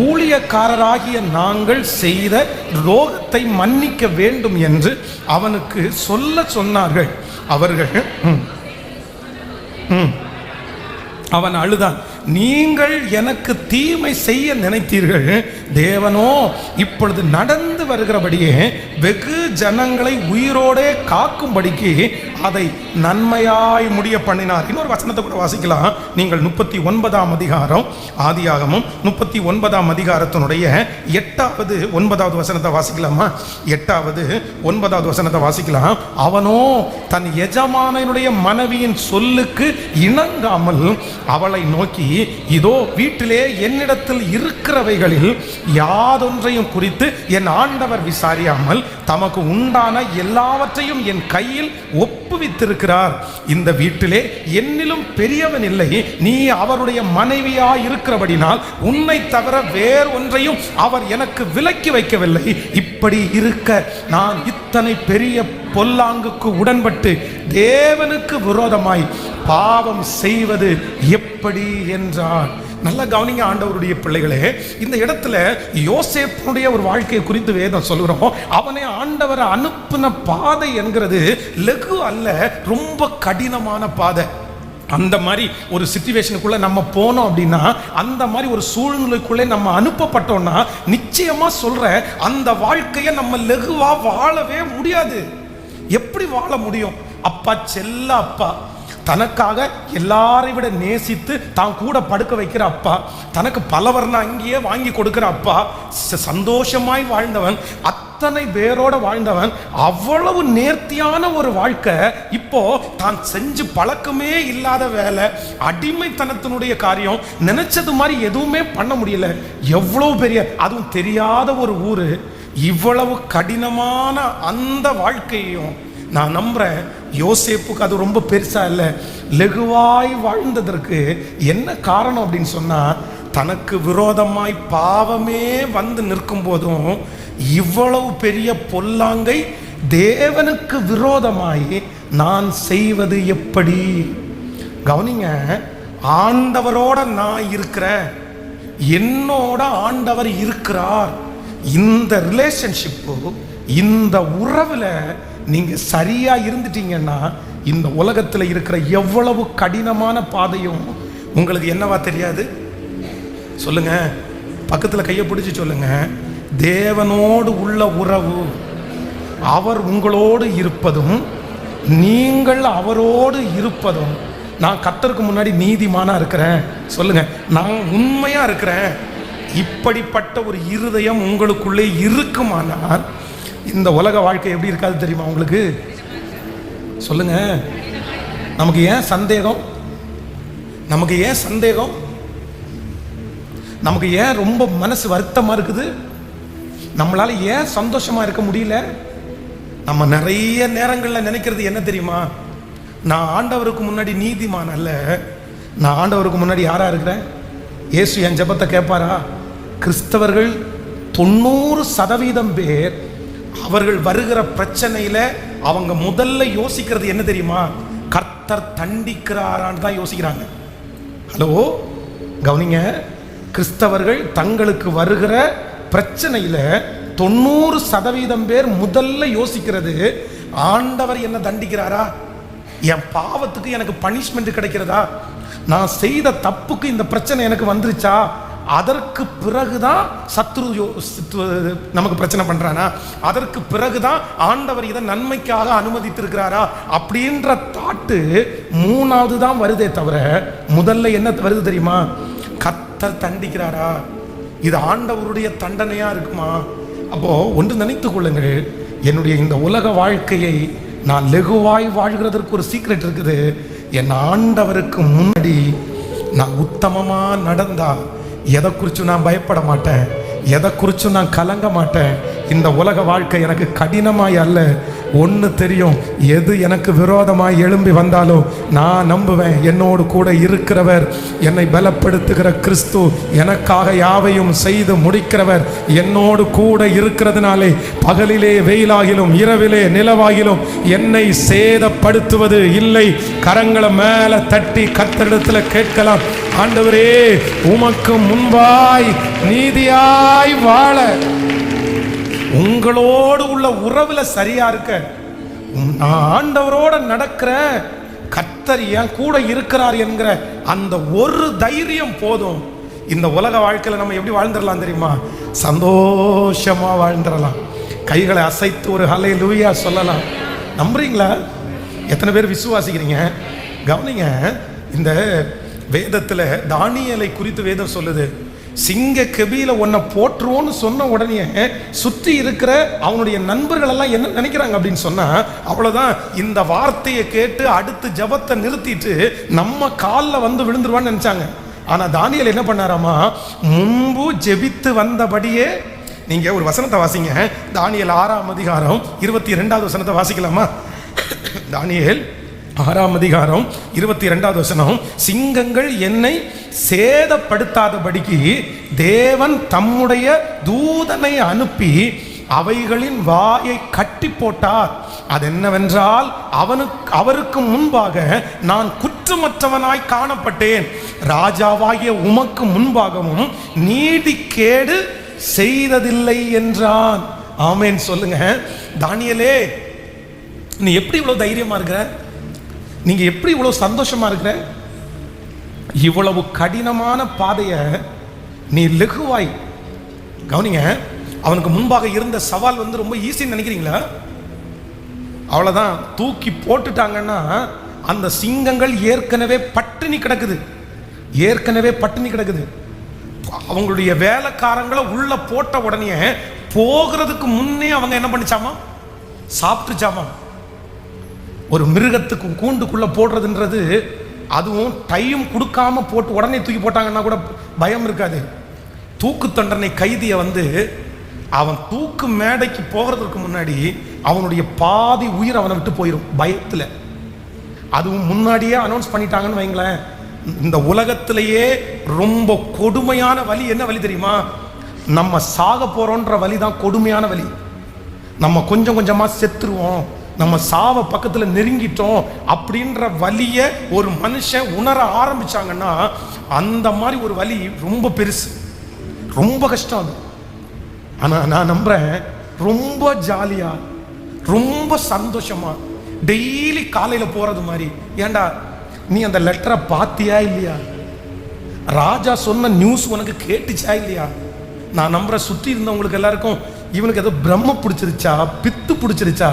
ஊழியக்காரராகிய நாங்கள் செய்த துரோகத்தை மன்னிக்க வேண்டும் என்று அவனுக்கு சொல்ல சொன்னார்கள். அவர்கள் அவன் அழுதான், நீங்கள் எனக்கு தீமை செய்ய நினைத்தீர்கள், தேவனோ இப்பொழுது நடந்து வருகிறபடியே வெகு ஜனங்களை உயிரோடே காக்கும்படிக்கு அதை நன்மையாய் முடிய பண்ணினார். இன்னொரு வசனத்தை கூட வாசிக்கலாம். நீங்கள் 39ஆம் அதிகாரம், ஆதியாகமம் 39ஆம் அதிகாரத்தினுடைய 8வது 9வது வசனத்தை வாசிக்கலாமா? 8வது 9வது வசனத்தை வாசிக்கலாம். அவனோ தன் எஜமானனுடைய மனைவியின் சொல்லுக்கு இணங்காமல் அவளை நோக்கி, இதோ வீட்டிலே என்னிடத்தில் இருக்கிறவைகளில் யாதொன்றையும் குறித்து என் ஆண்டவர் விசாரியாமல் தமக்கு உண்டான எல்லாவற்றையும் என் கையில் ஒப்புவித்திருக்கிறார். இந்த வீட்டிலே என்னிலும் பெரியவன் இல்லை, நீ அவருடைய மனைவியாய் இருக்கிறபடினால் உன்னை தவிர வேறு ஒன்றையும் அவர் எனக்கு விலக்கி வைக்கவில்லை. இப்படி இருக்க நான் இத்தனை பெரிய பொல்லாங்குக்கு உடன்பட்டு தேவனுக்கு விரோதமாய் பாவம் செய்வது எப்படி என்றார். நல்ல கவனிங்க ஆண்டவருடைய பிள்ளைகளே, இந்த இடத்துல யோசேப்புடைய ஒரு வாழ்க்கையை குறித்து வேதம் சொல்கிறோம். அவனை ஆண்டவரை அனுப்பின பாதை என்கிறது லகு அல்ல, ரொம்ப கடினமான பாதை. அந்த மாதிரி ஒரு சிச்சுவேஷனுக்குள்ள நம்ம போனோம் அப்படின்னா, அந்த மாதிரி ஒரு சூழ்நிலைக்குள்ளே நம்ம அனுப்பப்பட்டோம்னா, நிச்சயமா சொல்ற அந்த வாழ்க்கையை நம்ம லகுவா வாழவே முடியாது. எப்படி வாழ முடியும்? அப்பா, செல்ல அப்பா, தனக்காக எல்லாரை விட நேசித்து தான் கூட படுக்க வைக்கிற அப்பா, தனக்கு பலவர்ண அங்கேயே வாங்கி கொடுக்கிற அப்பா, சந்தோஷமாய் வாழ்ந்தவன், அத்தனை பேரோட வாழ்ந்தவன், அவ்வளவு நேர்த்தியான ஒரு வாழ்க்கை. இப்போ தான் செஞ்சு பழக்கமே இல்லாத வேலை, அடிமைத்தனத்தினுடைய காரியம், நினைச்சது மாதிரி எதுவுமே பண்ண முடியல. எவ்வளவு பெரிய, அதுவும் தெரியாத ஒரு ஊரு, இவ்வளவு கடினமான அந்த வாழ்க்கையும் நான் நம்புறேன் யோசேப்புக்கு அது ரொம்ப பெருசா இல்லை. லகுவாய் வாழ்ந்ததற்கு என்ன காரணம் அப்படின்னு சொன்னா, தனக்கு விரோதமாய் பாவமே வந்து நிற்கும் போதும் இவ்வளவு பெரிய பொல்லாங்கை தேவனுக்கு விரோதமாய் நான் செய்வது எப்படி? கவனிங்க, ஆண்டவரோட நான் இருக்கிறேன், என்னோட ஆண்டவர் இருக்கிறார். இந்த ரிலேஷன்ஷிப்பு, இந்த உறவுல நீங்க சரியா இருந்துட்டீங்கன்னா, இந்த உலகத்துல இருக்கிற எவ்வளவு கடினமான பாதையும் உங்களுக்கு என்னவா தெரியாது? சொல்லுங்க, பக்கத்துல கையை பிடிச்சு சொல்லுங்க, தேவனோடு உள்ள உறவு, அவர் உங்களோடு இருப்பதும் நீங்கள் அவரோடு இருப்பதும். நான் கர்த்தருக்கு முன்னாடி நீதிமானா இருக்கிறேன், சொல்லுங்க, நான் உண்மையா இருக்கிறேன். இப்படிப்பட்ட ஒரு இருதயம் உங்களுக்குள்ளே இருக்குமானால் இந்த உலக வாழ்க்கை எப்படி இருக்காது தெரியுமா உங்களுக்கு? சொல்லுங்க. நமக்கு ஏன் சந்தேகம்? நமக்கு ஏன் சந்தேகம்? நமக்கு ஏன் ரொம்ப மனசு வருத்தமா இருக்குது? நம்மளால ஏன் சந்தோஷமா இருக்க முடியல? நம்ம நிறைய நேரங்களில் நினைக்கிறது என்ன தெரியுமா? நான் ஆண்டவருக்கு முன்னாடி நீதிமான் அல்ல, நான் ஆண்டவருக்கு முன்னாடி யாரா இருக்கிறேன்? இயேசு என் ஜெபத்தை கேட்பாரா? கிறிஸ்தவர்கள் 90% பேர் அவர்கள் வருகிற பிரச்சனையில அவங்க முதல்ல யோசிக்கிறது என்ன தெரியுமா? கர்த்தர் தண்டிக்கிறாரான்னு தான் யோசிக்கிறாங்க. ஹலோ, கவனிங்க. கிறிஸ்தவர்கள் தங்களுக்கு வருகிற பிரச்சனையில 90% பேர் முதல்ல யோசிக்கிறது, ஆண்டவர் என்ன தண்டிக்கிறாரா? என் பாவத்துக்கு எனக்கு பனிஷ்மெண்ட் கிடைக்கிறதா? நான் செய்த தப்புக்கு இந்த பிரச்சனை எனக்கு வந்துருச்சா? அதற்கு பிறகுதான் சத்ரு நமக்கு பிரச்சனை பண்றானா? அதற்கு பிறகுதான் ஆண்டவர் இதை நன்மைக்காக அனுமதித்திருக்கிறாரா அப்படின்ற தாட்டு மூணாவது தான் வருதே தவிர, முதல்ல என்ன வருது தெரியுமா? கர்த்தர் தண்டிக்கிறாரா? இது ஆண்டவருடைய தண்டனையா இருக்குமா? அப்போ ஒன்று நினைத்துக் கொள்ளுங்கள், என்னுடைய இந்த உலக வாழ்க்கையை நான் லெகுவாய் வாழ்கிறதற்கு ஒரு சீக்ரெட் இருக்குது. என் ஆண்டவருக்கு முன்னாடி நான் உத்தமமா நடந்தா எதை குறிச்சும் நான் பயப்பட மாட்டேன், எதை குறிச்சும் நான் கலங்க மாட்டேன். இந்த உலக வாழ்க்கை எனக்கு கடினமாய் அல்ல. ஒன்று தெரியும், எது எனக்கு விரோதமாய் எழும்பி வந்தாலும் நான் நம்புவேன், என்னோடு கூட இருக்கிறவர், என்னை பலப்படுத்துகிற கிறிஸ்து, எனக்காக யாவையும் செய்து முடிக்கிறவர் என்னோடு கூட இருக்கிறதுனாலே பகலிலே வெயிலாகிலும் இரவிலே நிலவாகிலும் என்னை சேதப்படுத்துவது இல்லை. கரங்களை மேல தட்டி கர்த்தரிடத்தில் கேட்கலாம், ஆண்டவரே உமக்கு முன்பாய் நீதியாய் வாழ, உங்களோடு உள்ள உறவுல சரியா இருக்க, நான் ஆண்டவரோட நடக்கிற, கர்த்தர் என் கூட இருக்கிறார் என்கிற அந்த ஒரு தைரியம் போதும். இந்த உலக வாழ்க்கையில நம்ம எப்படி வாழ்ந்துடலாம் தெரியுமா? சந்தோஷமா வாழ்ந்துடலாம். கைகளை அசைத்து ஒரு ஹல்லேலூயா சொல்லலாம். நம்புறீங்களா? எத்தனை பேர் விசுவாசிக்கிறீங்க? கவனிங்க, இந்த வேதத்துல தானியேலை குறித்து வேதம் சொல்லுது, சிங்க கெபியில உன்னை போற்றுவோன்னு சொன்ன உடனே சுற்றி இருக்கிற அவனுடைய நண்பர்கள் எல்லாம் என்ன நினைக்கிறாங்க அப்படின்னு சொன்னா, அவ்வளவுதான், இந்த வார்த்தையை கேட்டு அடுத்து ஜபத்தை நிறுத்திட்டு நம்ம காலில் வந்து விழுந்துருவான்னு நினைச்சாங்க. ஆனா தானியேல் என்ன பண்ணாராமா? முன்பு ஜெபித்து வந்தபடியே. நீங்க ஒரு வசனத்தை வாசிங்க, தானியேல் 6ஆம் அதிகாரம் 22வது வசனத்தை வாசிக்கலாமா? தானியேல் 6ஆம் அதிகாரம் 22வது வசனம், சிங்கங்கள் என்னை சேதப்படுத்தாதபடிக்கு தேவன் தம்முடைய தூதனை அனுப்பி அவைகளின் வாயை கட்டி போட்டார். அது என்னவென்றால், அவருக்கு முன்பாக நான் குற்றமற்றவனாய் காணப்பட்டேன், ராஜாவாகிய உமக்கு முன்பாகவும் நீதி கேடு செய்ததில்லை என்றான். ஆமேன் சொல்லுங்க. தானியேலே, நீ எப்படி இவ்வளவு தைரியமா இருக்கிற? நீங்க எப்படி இவ்வளவு சந்தோஷமா இருக்கிற? இவ்வளவு கடினமான பாதையை நீ லெகுவாய், கவனிங்க, அவனுக்கு முன்பாக இருந்த சவால் வந்து ரொம்ப ஈஸின்னு நினைக்கிறீங்களா? அவ்வளவுதான், தூக்கி போட்டுட்டாங்கன்னா அந்த சிங்கங்கள் ஏற்கனவே பட்டினி கிடக்குது, ஏற்கனவே பட்டினி கிடக்குது. அவங்களுடைய வேலைக்காரங்களை உள்ள போட்ட உடனே போகிறதுக்கு முன்னே அவங்க என்ன பண்ணிச்சாமா? சாப்பிட்டுச்சாமா. ஒரு மிருகத்துக்கு கூண்டுக்குள்ள போடுறதுன்றது, அதுவும் டைம் கொடுக்காம போட்டு உடனே தூக்கி போட்டாங்கன்னா கூட பயம் இருக்காது. தூக்கு தண்டனை கைதியை வந்து அவன் தூக்கு மேடைக்கு போகிறதுக்கு முன்னாடி அவனுடைய பாதி உயிர் அவனை விட்டு போயிடும் பயத்தில். அதுவும் முன்னாடியே அனௌன்ஸ் பண்ணிட்டாங்கன்னு வைங்களேன். இந்த உலகத்திலேயே ரொம்ப கொடுமையான வலி என்ன வலி தெரியுமா? நம்ம சாக போறோன்ற வலி தான் கொடுமையான வலி. நம்ம கொஞ்சம் கொஞ்சமா செத்துருவோம், நம்ம சாவ பக்கத்துல நெருங்கிட்டோம் அப்படின்ற வலிய ஒரு மனுஷன் உணர ஆரம்பிச்சாங்கன்னா அந்த மாதிரி ஒரு வலி ரொம்ப பெருசு, ரொம்ப கஷ்டம் அது. ஆனா நான் நம்புறேன், ரொம்ப ஜாலியா ரொம்ப சந்தோஷமா டெய்லி காலையில போறது மாதிரி. ஏண்டா, நீ அந்த லெட்டரை பார்த்தியா இல்லையா? ராஜா சொன்ன நியூஸ் உனக்கு கேட்டுச்சா இல்லையா? நான் நம்புறேன், சுற்றி இருந்தவங்களுக்கு எல்லாருக்கும் இவனுக்கு ஏதோ பிரம்ம பிடிச்சிருச்சா, பித்து பிடிச்சிருச்சா?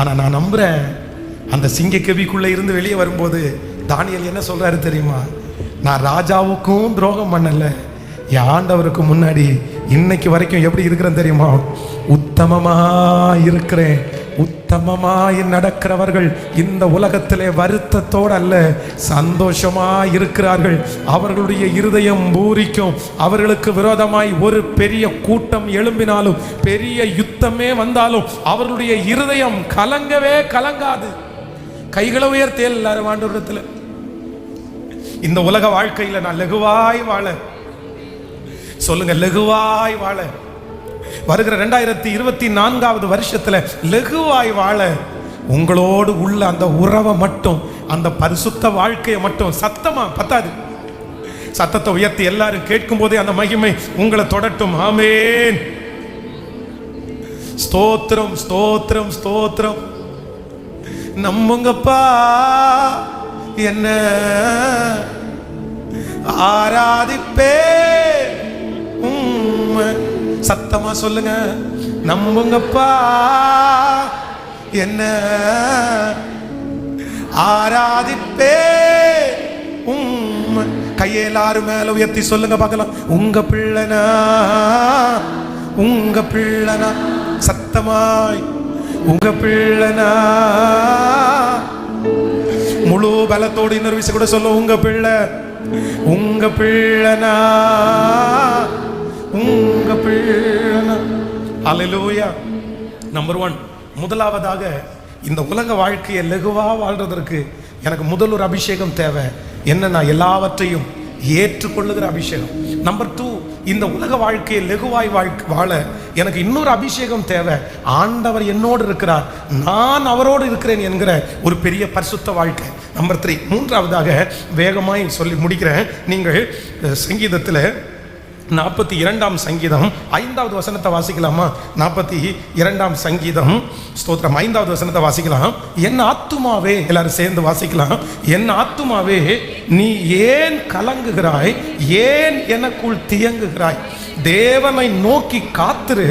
ஆனா நான் நம்புறேன், அந்த சிங்க கெபிக்குள்ள இருந்து வெளியே வரும்போது தானியேல் என்ன சொல்றாரு தெரியுமா? நான் ராஜாவுக்கும் துரோகம் பண்ணல, என் ஆண்டவருக்கு முன்னாடி இன்னைக்கு வரைக்கும் எப்படி இருக்கிறேன் தெரியுமா? உத்தமமா இருக்கிறேன். உத்தமமாய் நடக்கிறவர்கள் இந்த உலகத்திலே வருத்தத்தோடு அல்ல, சந்தோஷமா இருக்கிறார்கள். அவர்களுடைய இருதயம் பூரிக்கும். அவர்களுக்கு விரோதமாய் ஒரு பெரிய கூட்டம் எழும்பினாலும், பெரிய யுத்தமே வந்தாலும் அவர்களுடைய இருதயம் கலங்கவே கலங்காது. கைகளை உயர்த்தே எல்லாரும் ஆண்டவரிடத்தில், இந்த உலக வாழ்க்கையில நான் லெகுவாய் வாழ சொல்லுங்க, லகுவாய் வாழ. வருகிற 2024 வருஷத்துல லகுவாய் வாழ உங்களோடு உள்ள அந்த உறவை மட்டும், அந்த பரிசுத்த வாழ்க்கையை மட்டும், சத்தமா பத்தாது, சத்தத்தை உயர்த்தி எல்லாரும் கேட்கும் போதே அந்த மகிமை உங்களை தொடட்டும். ஆமென். ஸ்தோத்திரம், ஸ்தோத்திரம், ஸ்தோத்திரம். நம்புங்கப்பா என்ன ஆராதிப்பே. சத்தமா சொல்லுங்க, நம்புங்கப்பா என்ன ஆராதிப்பே. கையை எல்லாரும் மேல உயர்த்தி சொல்லுங்க பார்க்கலாம். உங்க பிள்ளைனா, உங்க பிள்ளைனா, சத்தமாய் உங்க பிள்ளைனா. முழு பலத்தோடு இன்னொரு விஷயம் கூட சொல்ல, உங்க பிள்ளை, உங்க பிள்ளைனா, உங்க பிள்ளைனா. அல்லேலூயா. நம்பர் 1, முதலாவதாக இந்த உலக வாழ்க்கையை லகுவா வாழ்றதற்கு எனக்கு முதல் ஒரு அபிஷேகம் தேவை. என்னன்னா, எல்லாவற்றையும் ஏற்றுக்கொள்ளுகிற அபிஷேகம். நம்பர் 2, இந்த உலக வாழ்க்கையை லகுவாய் வாழ எனக்கு இன்னொரு அபிஷேகம் தேவை. ஆண்டவர் என்னோடு இருக்கிறார், நான் அவரோடு இருக்கிறேன் என்கிற ஒரு பெரிய பரிசுத்த வாழ்க்கை. நம்பர் 3, மூன்றாவதாக வேகமாய் சொல்லி முடிக்கிறேன். நீங்கள் சங்கீதத்தில் 42ஆம் சங்கீதம் 5வது வசனத்தை வாசிக்கலாமா? 42ஆம் சங்கீதம், ஸ்தோத்திரம், 5வது வசனத்தை வாசிக்கலாம். என் ஆத்துமாவே, எல்லாரும் சேர்ந்து வாசிக்கலாம். என் ஆத்துமாவே நீ ஏன் கலங்குகிறாய், ஏன் எனக்குள் தியங்குகிறாய்? தேவனை நோக்கி காத்திரு,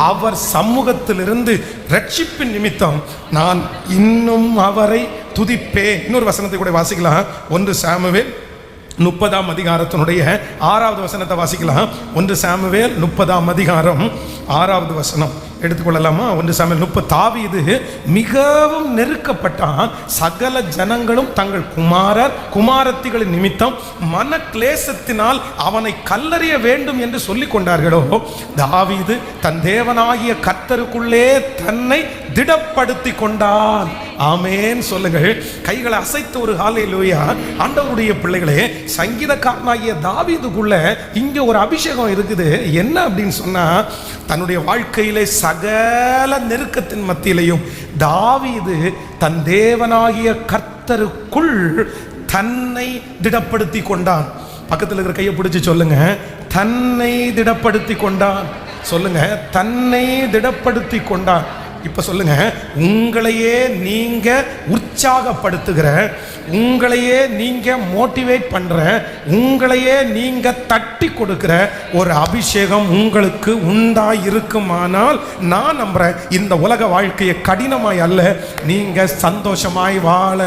அவர் சமூகத்திலிருந்து ரட்சிப்பின் நிமித்தம் நான் இன்னும் அவரை துதிப்பேன். இன்னொரு வசனத்தை கூட வாசிக்கலாம். 1 சாமுவேல் 30ஆம் அதிகாரத்தினுடைய 6வது வசனத்தை வாசிக்கலாம். 1 சாமுவேல் 30ஆம் அதிகாரம் 6வது வசனம் எடுத்துக்கொள்ளலாமா? 1 சாமுவேல் 30. தாவீது மிகவும் நெருக்கப்பட்டான். சகல ஜனங்களும் தங்கள் குமாரத்திகளின் நிமித்தம் மன கிளேசத்தினால் அவனை கல்லறிய வேண்டும் என்று சொல்லிக் கொண்டார்களோ, தாவீது தன் தேவனாகிய கர்த்தருக்குள்ளே தன்னை திடப்படுத்தி கொண்டான். ஆமென் சொல்லுங்கள். கைகளை அசைத்து ஒரு ஹல்லேலூயா. ஆண்டவருடைய பிள்ளைகளே, சங்கீதக்காரனாகிய தாவீதுக்குள்ள இங்க ஒரு அபிஷேகம் இருக்குது. என்ன அப்படின்னு சொன்னா, தன்னுடைய வாழ்க்கையிலே சகல நெருக்கத்தின் மத்தியிலையும் தாவீது தன் தேவனாகிய கர்த்தருக்குள் தன்னை திடப்படுத்தி கொண்டான். பக்கத்தில் இருக்கிற கையை பிடிச்சு சொல்லுங்க, தன்னை திடப்படுத்தி கொண்டான். சொல்லுங்க, தன்னை திடப்படுத்தி கொண்டான். இப்ப சொல்லுங்க, உங்களையே நீங்க உற்சாகப்படுத்துகிற, உங்களையே நீங்க மோட்டிவேட் பண்ற, உங்களையே நீங்க தட்டி கொடுக்கிற ஒரு அபிஷேகம் உங்களுக்கு உண்டாய் இருக்குமானால், நான் நம்புறேன் இந்த உலக வாழ்க்கையை கடினமாய் அல்ல, நீங்க சந்தோஷமாய் வாழ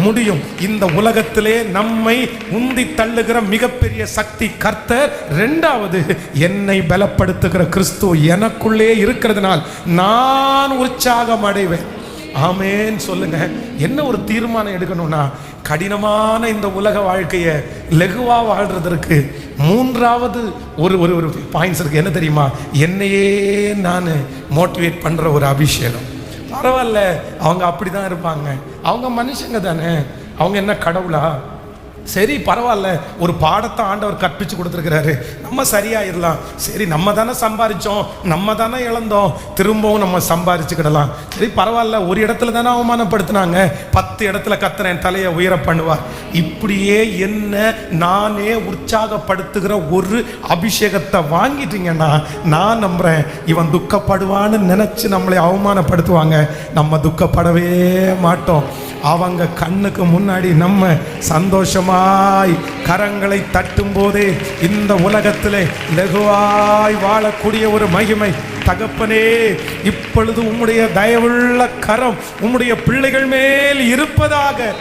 முடியும். இந்த உலகத்திலே நம்மை உந்தி தள்ளுகிற மிகப்பெரிய சக்தி கர்த்தர். 2வது, என்னை பலப்படுத்துகிற கிறிஸ்து எனக்குள்ளே இருக்கிறதுனால் நான் உற்சாகம் அடைவேன். ஆமென் சொல்லுங்க. என்ன ஒரு தீர்மானம் எடுக்கணும்னா, கடினமான இந்த உலக வாழ்க்கையை லகுவா வாழ்றதற்கு 3வது ஒரு பாயிண்ட்ஸ் இருக்கு. என்ன தெரியுமா? என்னையே நான் மோட்டிவேட் பண்ற ஒரு அபிஷேகம். பரவாயில்ல, அவங்க அப்படிதான் இருப்பாங்க, அவங்க மனுஷங்க தானே, அவங்க என்ன கடவுளா? சரி பரவாயில்ல, ஒரு பாடத்தை ஆண்டவர் கற்பிச்சு கொடுத்துருக்கிறாரு, நம்ம சரியாயிடலாம். சரி, நம்ம தானே சம்பாதிச்சோம், நம்ம தானே இழந்தோம், திரும்பவும் நம்ம சம்பாதிச்சுக்கிடலாம். சரி பரவாயில்ல, ஒரு இடத்துல தானே அவமானப்படுத்தினாங்க, 10 இடத்துல கர்த்தர் என் தலையை உயர பண்ணுவார். இப்படியே என்ன நானே உற்சாகப்படுத்துகிற ஒரு அபிஷேகத்தை வாங்கிட்டீங்கன்னா, நான் நம்புறேன் இவன் துக்கப்படுவான்னு நினைச்சு நம்மளை அவமானப்படுத்துவாங்க, நம்ம துக்கப்படவே மாட்டோம். அவங்க கண்ணுக்கு முன்னாடி நம்ம சந்தோஷமாய் கரங்களை தட்டும் போதே இந்த உலகத்திலே லகுவாய் வாழக்கூடிய ஒரு மகிமை. தகப்பனே, இப்பொழுது உம்முடைய தயவுள்ள கரம் உம்முடைய பிள்ளைகள் மேல் இருப்பதாக.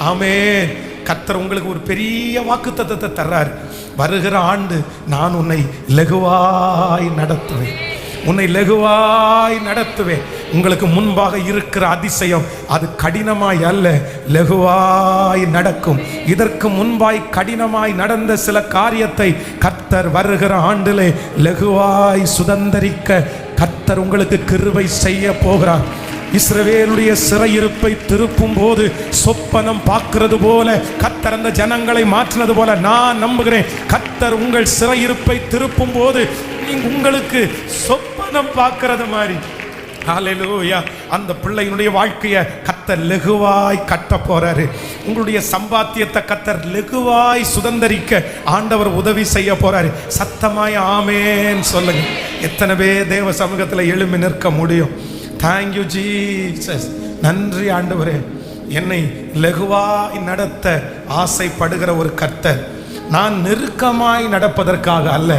ஆமென். கர்த்தர் உங்களுக்கு ஒரு பெரிய வாக்குத்தத்தத்தை தர்றார். வருகிற ஆண்டு நான் உன்னை லகுவாய் நடத்துவேன், உன்னை லகுவாய் நடத்துவேன். உங்களுக்கு முன்பாக இருக்கிற அதிசயம் அது கடினமாய் அல்ல, லகுவாய் நடக்கும். இதற்கு முன்பாய் கடினமாய் நடந்த சில காரியத்தை கர்த்தர் வருகிற ஆண்டிலே லகுவாய் சுதந்தரிக்க கர்த்தர் உங்களுக்கு கிருபை செய்ய போகிறார். இஸ்ரவேலுடைய சிறையிருப்பை திருப்பும் போது சொப்பனம் பார்க்கிறது போல கர்த்தர் அந்த ஜனங்களை மாற்றினது போல நான் நம்புகிறேன். கர்த்தர் உங்கள் சிறையிருப்பை திருப்பும் போது உங்களுக்கு சொப்பனம் பார்க்கிறது மாதிரி, ஹல்லேலூயா, அந்த பிள்ளையினுடைய வாழ்க்கையை கர்த்தர் லெகுவாய் கட்ட போறாரு. உங்களுடைய சம்பாத்தியத்தை கர்த்தர் லெகுவாய் சுதந்தரிக்க ஆண்டவர் உதவி செய்ய போறாரு. சத்தமாய் ஆமேன் சொல்லுங்க. எத்தனை பேர் தேவ சமூகத்தில் எழும்பி நிற்க முடியும்? Thank you Jesus. நன்றி ஆண்டவரே, என்னை லெகுவாய் நடத்த ஆசைப்படுகிற ஒரு கர்த்தர். நான் நெருக்கமாய் நடப்பதற்காக அல்ல,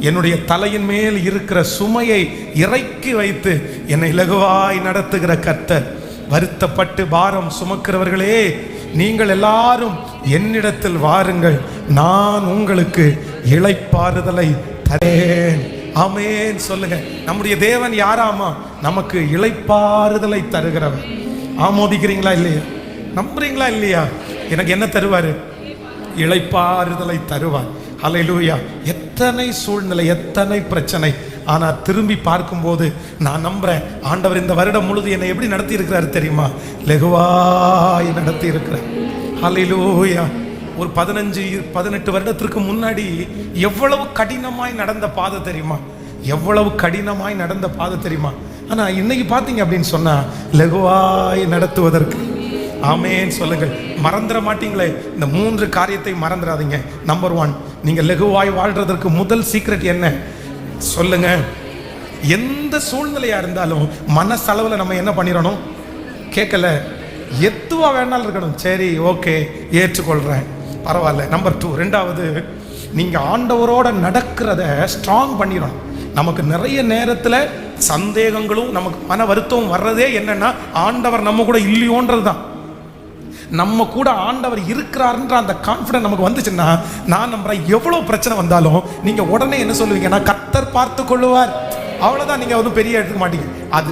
என்னுடைய தலையின் மேல் இருக்கிற சுமையை இறக்கி வைத்து என்னை லகுவாய் நடத்துகிற கர்த்தர். வருத்தப்பட்டு பாரம் சுமக்கிறவர்களே, நீங்கள் எல்லாரும் என்னிடத்தில் வாருங்கள், நான் உங்களுக்கு இளைப்பாறுதலை தரேன். ஆமென் சொல்லுங்க. நம்முடைய தேவன் யாராமா? நமக்கு இளைப்பாறுதலை தருகிறவர். ஆமோதிக்கிறீங்களா இல்லையா? நம்புறீங்களா இல்லையா? எனக்கு என்ன தருவாரு? இளைப்பாறுதலை தருவார். ஹல்லேலூயா. எத்தனை சூழ்நிலை, எத்தனை பிரச்சனை, ஆனால் திரும்பி பார்க்கும்போது நான் நம்புறேன், ஆண்டவர் இந்த வருடம் முழுது என்னை எப்படி நடத்தி இருக்கிறாரு தெரியுமா? லெகுவாய் நடத்தி இருக்கிறார். ஹல்லேலூயா. ஒரு 15-18 வருடத்திற்கு முன்னாடி எவ்வளவு கடினமாய் நடந்த பாதை தெரியுமா? எவ்வளவு கடினமாய் நடந்த பாதை தெரியுமா? ஆனால் இன்னைக்கு பார்த்தீங்க அப்படின்னு சொன்னா லெகுவாய் நடத்துவதற்கு. ஆமேன் சொல்லுங்கள். மறந்துட மாட்டீங்களே, இந்த 3 காரியத்தை மறந்துடாதீங்க. நம்பர் 1, நீங்க லெகுவாய் வாழ்றதற்கு முதல் சீக்ரெட் என்ன சொல்லுங்க? எந்த சூழ்நிலையா இருந்தாலும் மனசளவில் நம்ம என்ன பண்ணிடணும்? கேட்கல, எதுவா வேணாலும் இருக்கணும், சரி ஓகே ஏற்றுக்கொள்றேன், பரவாயில்ல. நம்பர் 2, ரெண்டாவது, நீங்க ஆண்டவரோட நடக்கிறத ஸ்ட்ராங் பண்ணிடணும். நமக்கு நிறைய நேரத்தில் சந்தேகங்களும் நமக்கு மன வருத்தம் வர்றதே என்னன்னா, ஆண்டவர் நம்ம கூட இல்லையோன்றது தான். நம்ம கூட ஆண்டவர் இருக்கிறாருன்ற அந்த கான்ஃபிடன்ஸ் நமக்கு வந்துச்சுன்னா, நான் நம்புறேன் எவ்வளோ பிரச்சனை வந்தாலும் நீங்க உடனே என்ன சொல்லுவீங்கன்னா, கர்த்தர் பார்த்து கொள்ளுவார். அவ்வளோதான். நீங்க வந்து பெரிய எடுத்துக்க மாட்டீங்க. அது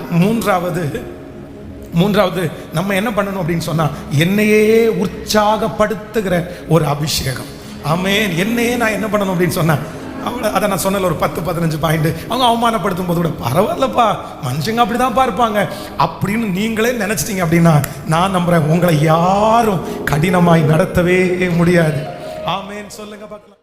மூன்றாவது நம்ம என்ன பண்ணணும் அப்படின்னு சொன்னா, என்னையே உற்சாகப்படுத்துகிற ஒரு அபிஷேகம். ஆமென். என்னையே நான் என்ன பண்ணணும் அப்படின்னு சொன்னா, அவ்வளோ. அதை நான் சொன்னல, ஒரு 10-15 பாயிண்ட். அவங்க அவமானப்படுத்தும் போது கூட பரவாயில்லப்பா, மனுஷங்க அப்படிதான் பார்ப்பாங்க அப்படின்னு நீங்களே நினைச்சிட்டீங்க அப்படின்னா, நான் நம்புறேன் உங்களை யாரும் கடினமாய் நடத்தவே முடியாது. ஆமென் சொல்லுங்க பார்க்கலாம்.